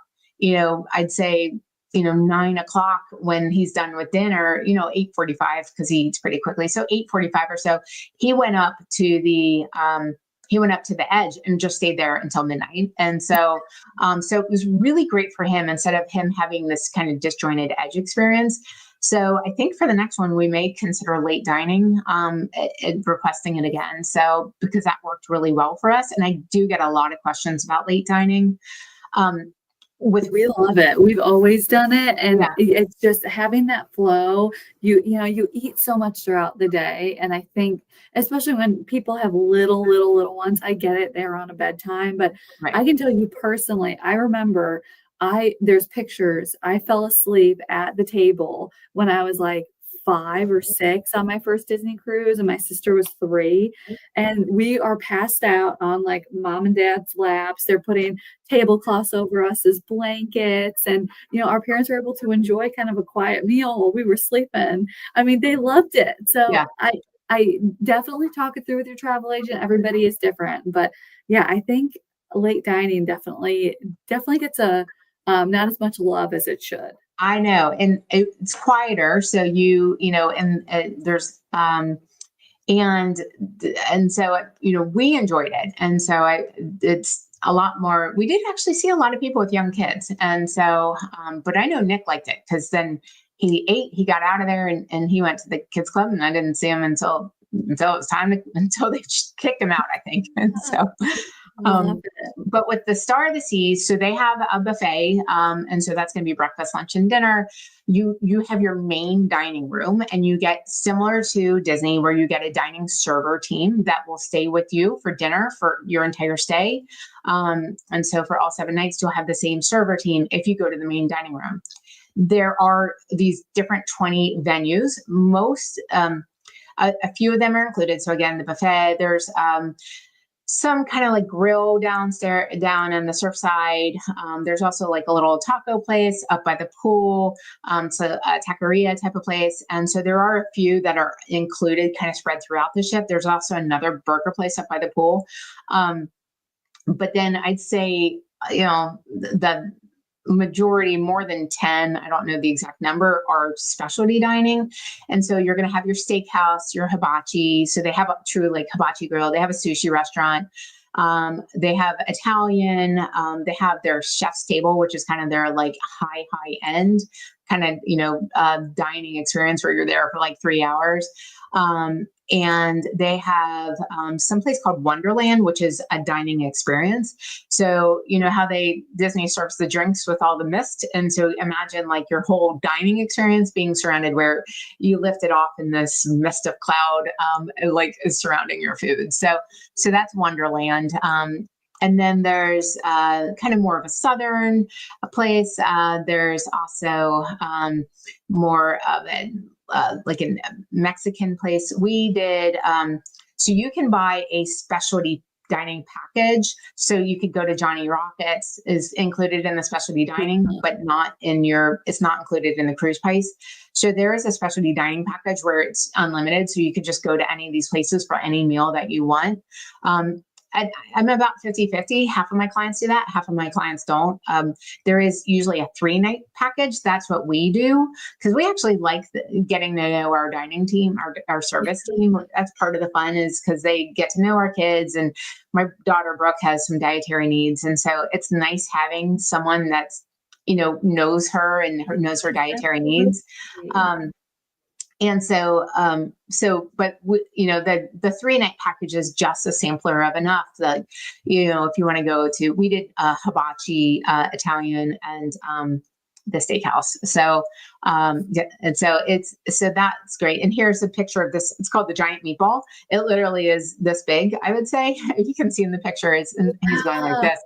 B: I'd say, 9:00 when he's done with dinner, 8:45 because he eats pretty quickly. So 8:45 or so, he went up to the Edge and just stayed there until midnight. And so it was really great for him, instead of him having this kind of disjointed Edge experience. So I think for the next one, we may consider late dining, requesting it again. So because that worked really well for us. And I do get a lot of questions about late dining. Um, with,
A: We love it. We've always done it, and
B: yeah,
A: it's just having that flow. You eat so much throughout the day, and I think especially when people have little ones, I get it, they're on a bedtime, but
B: right.
A: I can tell you personally, I remember there's pictures. I fell asleep at the table when I was like 5 or 6 on my first Disney cruise, and my sister was 3. And we are passed out on like mom and dad's laps. They're putting tablecloths over us as blankets. And, our parents were able to enjoy kind of a quiet meal while we were sleeping. I mean, they loved it. So
B: Yeah.
A: I definitely talk it through with your travel agent. Everybody is different. But yeah, I think late dining definitely gets a not as much love as it should.
B: I know, and it's quieter. So and there's, and so we enjoyed it, and so it's a lot more. We did actually see a lot of people with young kids, and so, but I know Nick liked it because then he ate, he got out of there, and he went to the kids club, and I didn't see him until it was time until they kicked him out, I think, and so.
A: Love
B: Um,
A: it.
B: but with the Star of the Seas, so they have a buffet, and so that's going to be breakfast, lunch, and dinner. You have your main dining room, and you get similar to Disney, where you get a dining server team that will stay with you for dinner for your entire stay. And so for all 7 nights, you'll have the same server team if you go to the main dining room. There are these different 20 venues. A few of them are included. So again, the buffet. There's some kind of like grill downstairs, down in the surf side. There's also like a little taco place up by the pool. So a taqueria type of place. And so there are a few that are included, kind of spread throughout the ship. There's also another burger place up by the pool. But then I'd say, the majority, more than 10, I don't know the exact number, are specialty dining. And so you're going to have your steakhouse, your hibachi. So they have a true like hibachi grill. They have a sushi restaurant. They have Italian. They have their chef's table, which is kind of their like high end kind of, dining experience where you're there for like 3 hours. And they have some place called Wonderland, which is a dining experience. So how Disney serves the drinks with all the mist, and so imagine like your whole dining experience being surrounded where you lift it off in this mist of cloud, like is surrounding your food. So that's Wonderland. And then there's kind of more of a southern place. There's also more of like a Mexican place. We did, so you can buy a specialty dining package. So you could go to Johnny Rockets is included in the specialty dining, but it's not included in the cruise price. So there is a specialty dining package where it's unlimited. So you could just go to any of these places for any meal that you want. I'm about 50-50. Half of my clients do that. Half of my clients don't. There is usually a 3-night package. That's what we do because we actually like getting to know our dining team, our service team. That's part of the fun is because they get to know our kids. And my daughter Brooke has some dietary needs. And so it's nice having someone that's, knows her and knows her dietary needs. And so, but the 3-night package is just a sampler of enough that, if you want to go to, we did hibachi, Italian, and the steakhouse. So, and so that's great. And here's a picture of this. It's called the giant meatball. It literally is this big, I would say. If you can see in the picture, he's going like this,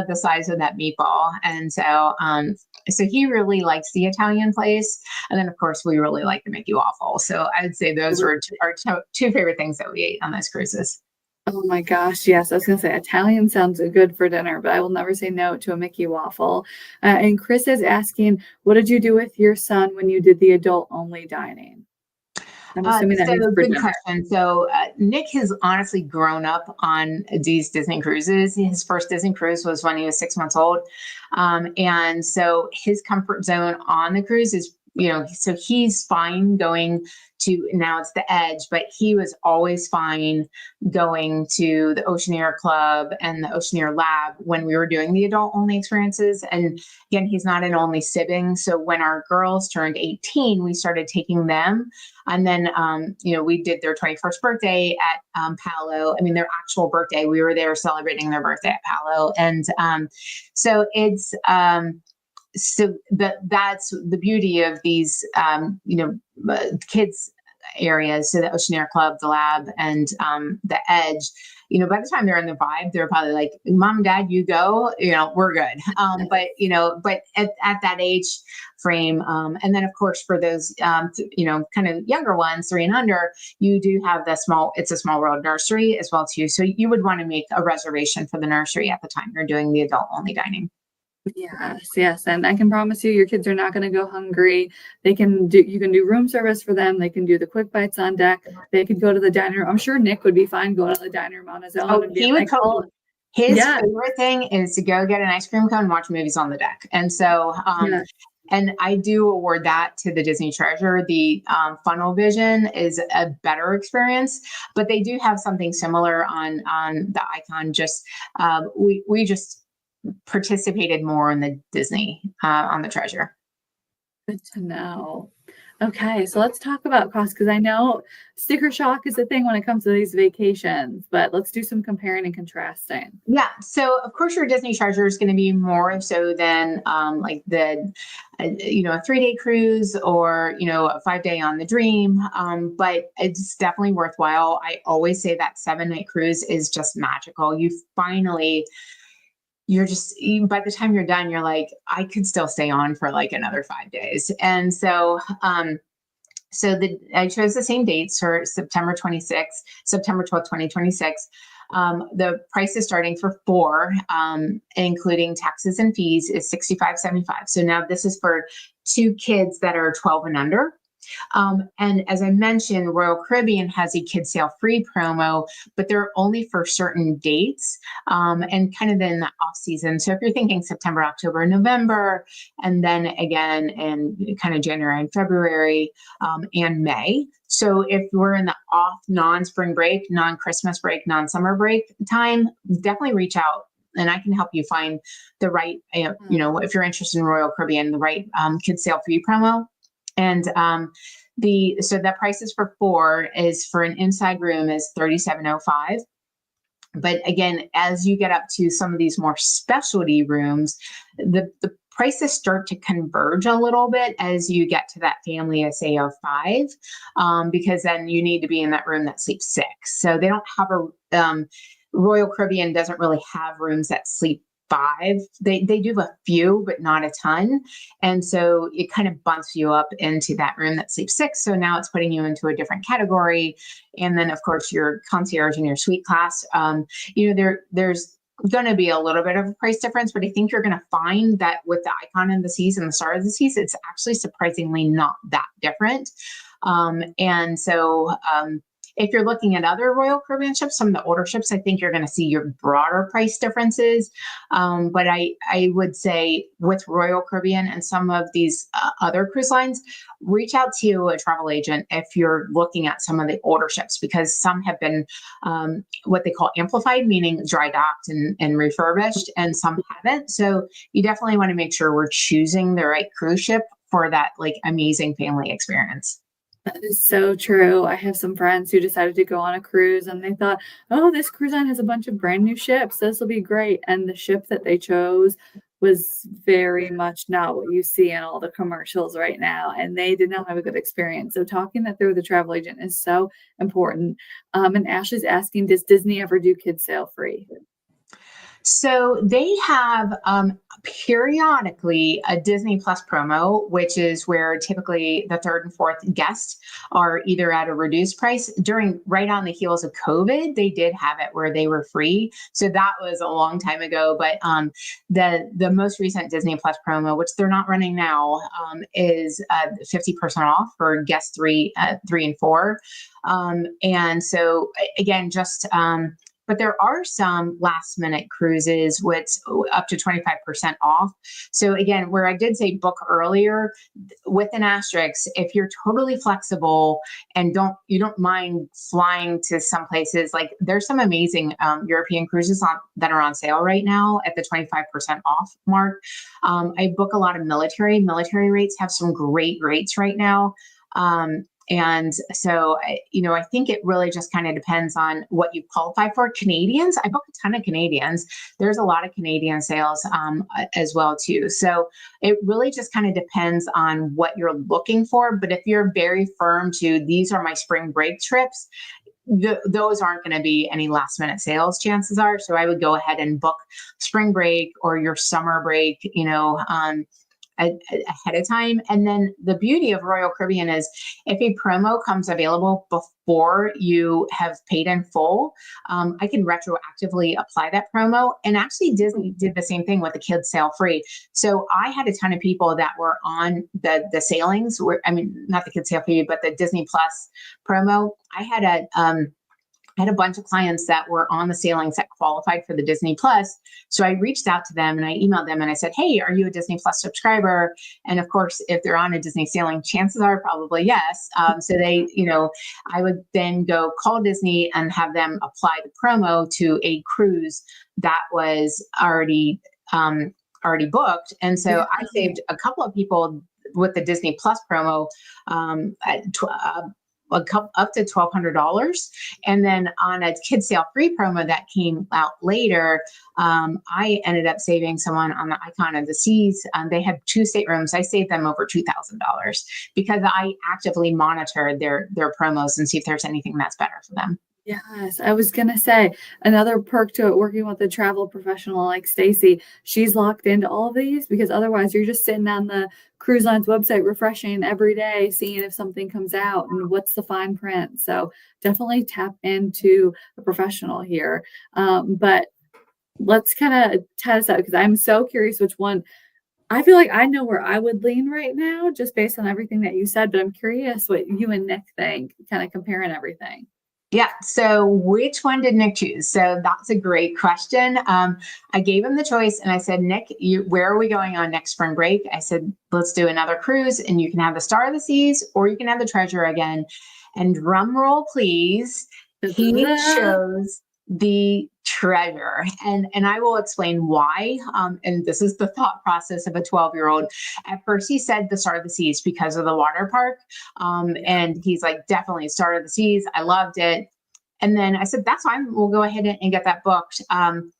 B: the size of that meatball. And so he really likes the Italian place. And then of course we really like the Mickey waffle. So I would say those were our two favorite things that we ate on those cruises.
A: Oh my gosh, yes. I was going to say Italian sounds good for dinner, but I will never say no to a Mickey waffle. And Chris is asking, what did you do with your son when you did the adult-only dining? I'm assuming that means for
B: good
A: dinner.
B: question. So Nick has honestly grown up on these Disney cruises. His first Disney cruise was when he was 6 months old. And so his comfort zone on the cruise is so he's fine going to, now it's the Edge, but he was always fine going to the Oceaneer Club and the Oceaneer Lab when we were doing the adult only experiences. And again, he's not an only sibling. So when our girls turned 18, we started taking them. And then, we did their 21st birthday at Palo. I mean, their actual birthday, we were there celebrating their birthday at Palo. And so it's, so that's the beauty of these, kids areas. So the Oceaneer Club, the Lab, and the Edge. By the time they're in the vibe, they're probably like, "Mom and Dad, you go. We're good." But at that age frame, and then of course for those, kind of younger ones, 3 and under, you do have It's a Small World nursery as well too. So you would want to make a reservation for the nursery at the time you're doing the adult only dining.
A: Yes. And I can promise you, your kids are not going to go hungry. You can do room service for them. They can do the quick bites on deck. They could go to the dining room. I'm sure Nick would be fine going to the dining room on his own.
B: Oh, he would totally. His favorite thing is to go get an ice cream cone and watch movies on the deck. And so, and I do award that to the Disney Treasure. The Funnel Vision is a better experience, but they do have something similar on the Icon. Just we just participated more in the Disney on the Treasure.
A: Good to know. Okay, so let's talk about cost, because I know sticker shock is a thing when it comes to these vacations, but let's do some comparing and contrasting.
B: Yeah, so of course your Disney Treasure is going to be more so than like the a 3-day cruise or a 5-day on the Dream, but it's definitely worthwhile. I always say that 7-night cruise is just magical. You're just, by the time you're done, you're like, I could still stay on for like another 5 days. And so, I chose the same dates for September 12th, 2026. The price is starting for 4, including taxes and fees, is $65.75. So now this is for 2 kids that are 12 and under. And as I mentioned, Royal Caribbean has a kid sale free promo, but they're only for certain dates, and kind of in the off season. So if you're thinking September, October, November, and then again in kind of January and February, and May. So if we're in the off non-spring break, non-Christmas break, non-summer break time, definitely reach out. And I can help you find the right, if you're interested in Royal Caribbean, the right kid sale free promo. And so that price is for 4 is for an inside room is $37.05. But again, as you get up to some of these more specialty rooms, the prices start to converge a little bit as you get to that family SA of 5, because then you need to be in that room that sleeps 6. So they don't have Royal Caribbean doesn't really have rooms that sleep 5. They do a few, but not a ton. And so it kind of bumps you up into that room that sleeps 6. So now it's putting you into a different category. And then of course your concierge and your suite class, there's going to be a little bit of a price difference, but I think you're going to find that with the Icon and the Seas and the Star of the Seas, it's actually surprisingly not that different. And so, if you're looking at other Royal Caribbean ships, some of the older ships, I think you're going to see your broader price differences. But I would say with Royal Caribbean and some of these other cruise lines, reach out to a travel agent if you're looking at some of the older ships, because some have been what they call amplified, meaning dry docked and refurbished, and some haven't. So you definitely want to make sure we're choosing the right cruise ship for that like amazing family experience.
A: That is so true. I have some friends who decided to go on a cruise and they thought, oh, this cruise line has a bunch of brand new ships. This will be great. And the ship that they chose was very much not what you see in all the commercials right now. And they did not have a good experience. So talking that through with the travel agent is so important. And Ashley's asking, does Disney ever do kids sail free?
B: So they have periodically a Disney Plus promo, which is where typically the 3rd and 4th guests are either at a reduced price. Right on the heels of COVID, they did have it where they were free. So that was a long time ago. But the most recent Disney Plus promo, which they're not running now, is 50% off for guests 3 and 4. And so again, just but there are some last minute cruises with up to 25% off. So again, where I did say book earlier, with an asterisk, if you're totally flexible and you don't mind flying to some places, like there's some amazing European cruises that are on sale right now at the 25% off mark. I book a lot of military rates have some great rates right now. And so, I think it really just kind of depends on what you qualify for. Canadians, I book a ton of Canadians. There's a lot of Canadian sales as well too. So it really just kind of depends on what you're looking for. But if you're very firm to these are my spring break trips, those aren't going to be any last minute sales, chances are. So I would go ahead and book spring break or your summer break, ahead of time. And then the beauty of Royal Caribbean is if a promo comes available before you have paid in full, I can retroactively apply that promo. And actually Disney did the same thing with the kids sail free. So I had a ton of people that were on the sailings not the kids sail free, but the Disney Plus promo. I had a bunch of clients that were on the sailings that qualified for the Disney Plus. So I reached out to them and I emailed them and I said, hey, are you a Disney Plus subscriber? And of course, if they're on a Disney sailing, chances are probably yes. So they, I would then go call Disney and have them apply the promo to a cruise that was already booked. And so I saved a couple of people with the Disney Plus promo up to $1,200. And then on a kids sail free promo that came out later, I ended up saving someone on the Icon of the Seas. They had 2 staterooms. I saved them over $2,000 because I actively monitor their promos and see if there's anything that's better for them.
A: Yes, I was going to say another perk to it, working with a travel professional like Stacey, she's locked into all of these because otherwise you're just sitting on the cruise line's website refreshing every day, seeing if something comes out and what's the fine print. So definitely tap into a professional here. But let's kind of test out because I'm so curious which one. I feel like I know where I would lean right now just based on everything that you said, but I'm curious what you and Nick think, kind of comparing everything.
B: Yeah. So which one did Nick choose? So that's a great question. I gave him the choice and I said, Nick, where are we going on next spring break? I said, let's do another cruise and you can have the Star of the Seas or you can have the Treasure again. And drum roll, please. He chose the Treasure. And I will explain why. And this is the thought process of a 12-year-old. At first, he said the Star of the Seas because of the water park. And he's like, definitely Star of the Seas. I loved it. And then I said, that's fine. We'll go ahead and get that booked. And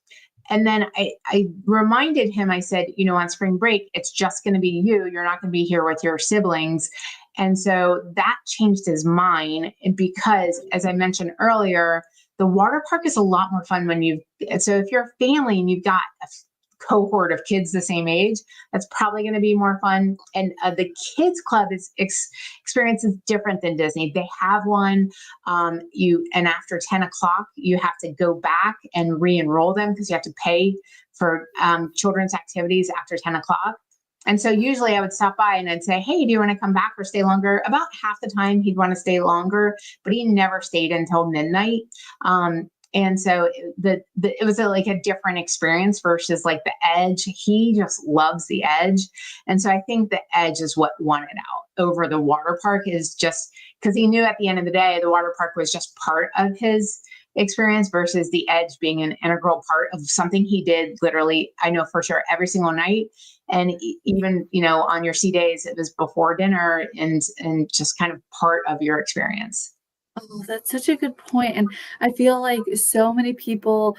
B: then I reminded him, I said, on spring break, it's just going to be you. You're not going to be here with your siblings. And so that changed his mind because, as I mentioned earlier, the water park is a lot more fun so if you're a family and you've got a cohort of kids the same age, that's probably going to be more fun. And the kids club experience is different than Disney. They have one, and after 10 o'clock, you have to go back and re-enroll them because you have to pay for children's activities after 10 o'clock. And so usually I would stop by and I'd say, hey, do you want to come back or stay longer? About half the time he'd want to stay longer, but he never stayed until midnight. And so it was like a different experience versus like the Edge. He just loves the Edge. And so I think the Edge is what won it out over the water park, is just because he knew at the end of the day, the water park was just part of his experience versus the Edge being an integral part of something he did literally, I know for sure, every single night. And even, on your sea days, it was before dinner and just kind of part of your experience.
A: Oh, that's such a good point. And I feel like so many people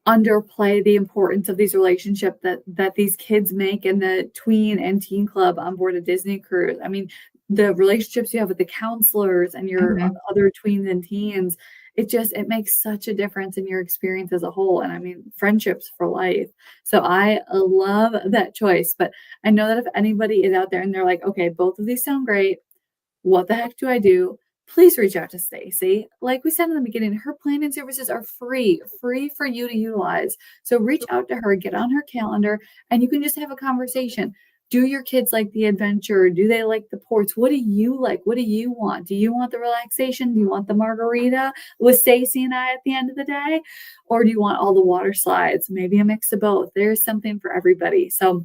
A: underplay the importance of these relationships that these kids make in the tween and teen club on board a Disney cruise. I mean, the relationships you have with the counselors and your other tweens and teens, it makes such a difference in your experience as a whole. And I mean, friendships for life. So I love that choice. But I know that if anybody is out there and they're like, okay, both of these sound great, what the heck do I do? Please reach out to Stacey. Like we said in the beginning, her planning services are free for you to utilize. So reach out to her, get on her calendar, and you can just have a conversation. Do your kids like the adventure? Do they like the ports? What do you like? What do you want? Do you want the relaxation? Do you want the margarita with Stacy and I at the end of the day? Or do you want all the water slides? Maybe a mix of both. There's something for everybody. So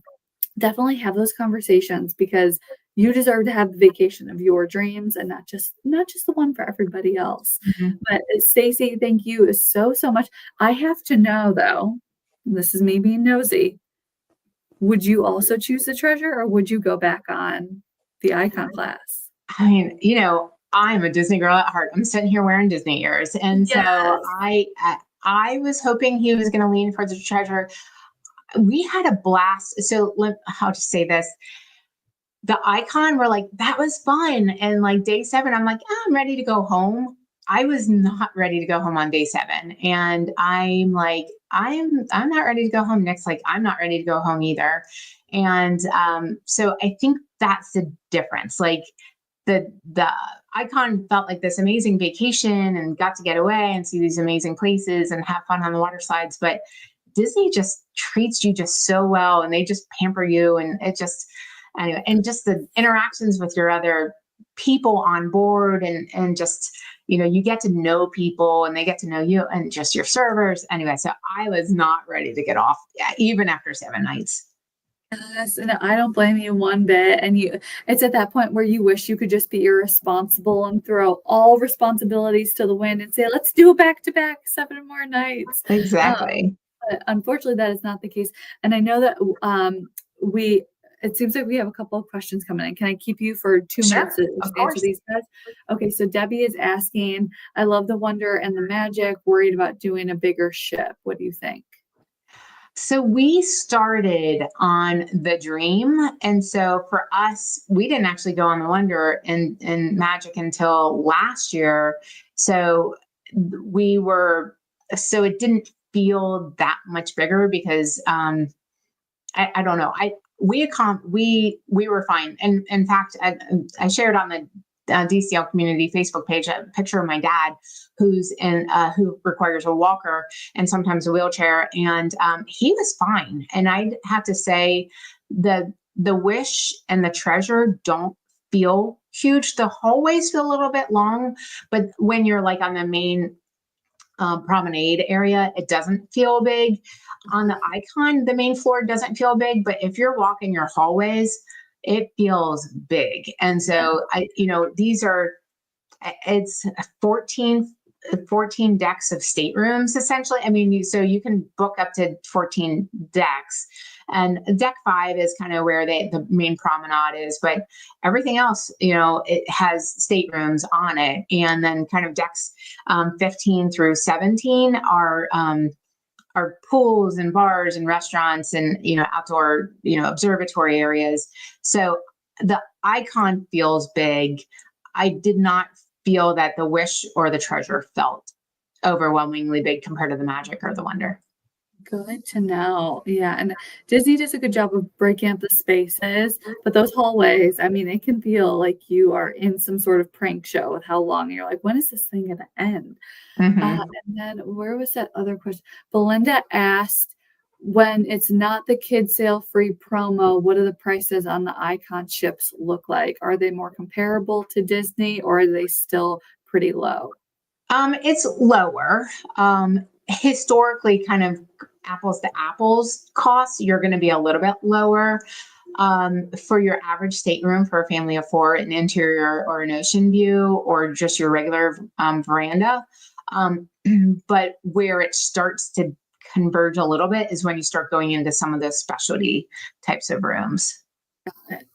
A: definitely have those conversations because you deserve to have the vacation of your dreams and not just the one for everybody else.
B: Mhm.
A: But Stacy, thank you so much. I have to know though, and this is me being nosy. Would you also choose the treasure or would you go back on the icon class?
B: I mean, I'm a Disney girl at heart. I'm sitting here wearing Disney ears, and so
A: Yes.
B: I was hoping he was going to lean for the treasure. We had a blast. So how to say this? The icon, we're like, that was fun. And like day 7, I'm like, I'm ready to go home. I was not ready to go home on day 7. And I'm like, I'm not ready to go home. Next, like, I'm not ready to go home either. And so I think that's the difference. Like the icon felt like this amazing vacation and got to get away and see these amazing places and have fun on the water slides. But Disney just treats you just so well and they just pamper you. And it just, anyway, and just the interactions with your other people on board and just, you get to know people and they get to know you and just your servers. Anyway, so I was not ready to get off, even after 7 nights.
A: Yes, and I don't blame you one bit. And it's at that point where you wish you could just be irresponsible and throw all responsibilities to the wind and say, let's do a back to back 7 more nights.
B: Exactly.
A: But unfortunately, that is not the case. And I know that it seems like we have a couple of questions coming in. Can I keep you for 2 minutes
B: Sure,
A: to
B: of
A: answer
B: course.
A: these guys? Okay, so Debbie is asking, I love the wonder and the magic, worried about doing a bigger ship. What do you think?
B: So we started on the Dream. And so for us, we didn't actually go on the Wonder and Magic until last year. So we were, so it didn't feel that much bigger because I don't know. We were fine. And in fact, I shared on the DCL community Facebook page a picture of my dad, who requires a walker and sometimes a wheelchair, and he was fine. And I have to say, the Wish and the Treasure don't feel huge. The hallways feel a little bit long, but when you're like on the main promenade area, it doesn't feel big. On the Icon, the main floor doesn't feel big, but if you're walking your hallways, it feels big. And so these are, it's 14 decks of staterooms essentially. I mean, so you can book up to 14 decks, and deck 5 is kind of where the main promenade is, but everything else, it has staterooms on it. And then kind of decks 15 through 17 are pools and bars and restaurants and outdoor observatory areas. So the Icon feels big. I did not feel that the Wish or the Treasure felt overwhelmingly big compared to the Magic or the Wonder.
A: Good to know. Yeah. And Disney does a good job of breaking up the spaces, but those hallways, I mean, it can feel like you are in some sort of prank show with how long you're like, when is this thing going to end?
B: Mm-hmm.
A: And then where was that other question? Belinda asked, when it's not the kid sale free promo, what do the prices on the Icon ships look like? Are they more comparable to Disney or are they still pretty low?
B: It's lower. Historically, kind of apples to apples costs, you're going to be a little bit lower. For your average stateroom for a family of 4, an interior or an ocean view, or just your regular veranda. But where it starts to converge a little bit is when you start going into some of those specialty types of rooms.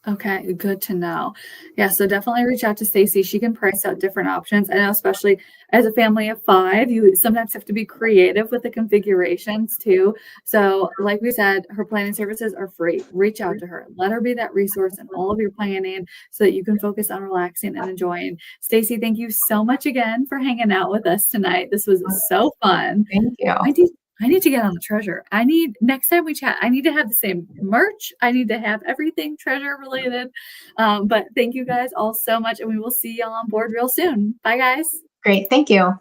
A: Okay, good to know. Yeah, so definitely reach out to Stacey. She can price out different options. I know, especially as a family of 5, you sometimes have to be creative with the configurations too. So, like we said, her planning services are free. Reach out to her. Let her be that resource in all of your planning so that you can focus on relaxing and enjoying. Stacey, thank you so much again for hanging out with us tonight. This was so fun.
B: Thank you.
A: I need to get on the treasure. Next time we chat, I need to have the same merch. I need to have everything treasure related. But thank you guys all so much. And we will see y'all on board real soon. Bye, guys.
B: Great. Thank you.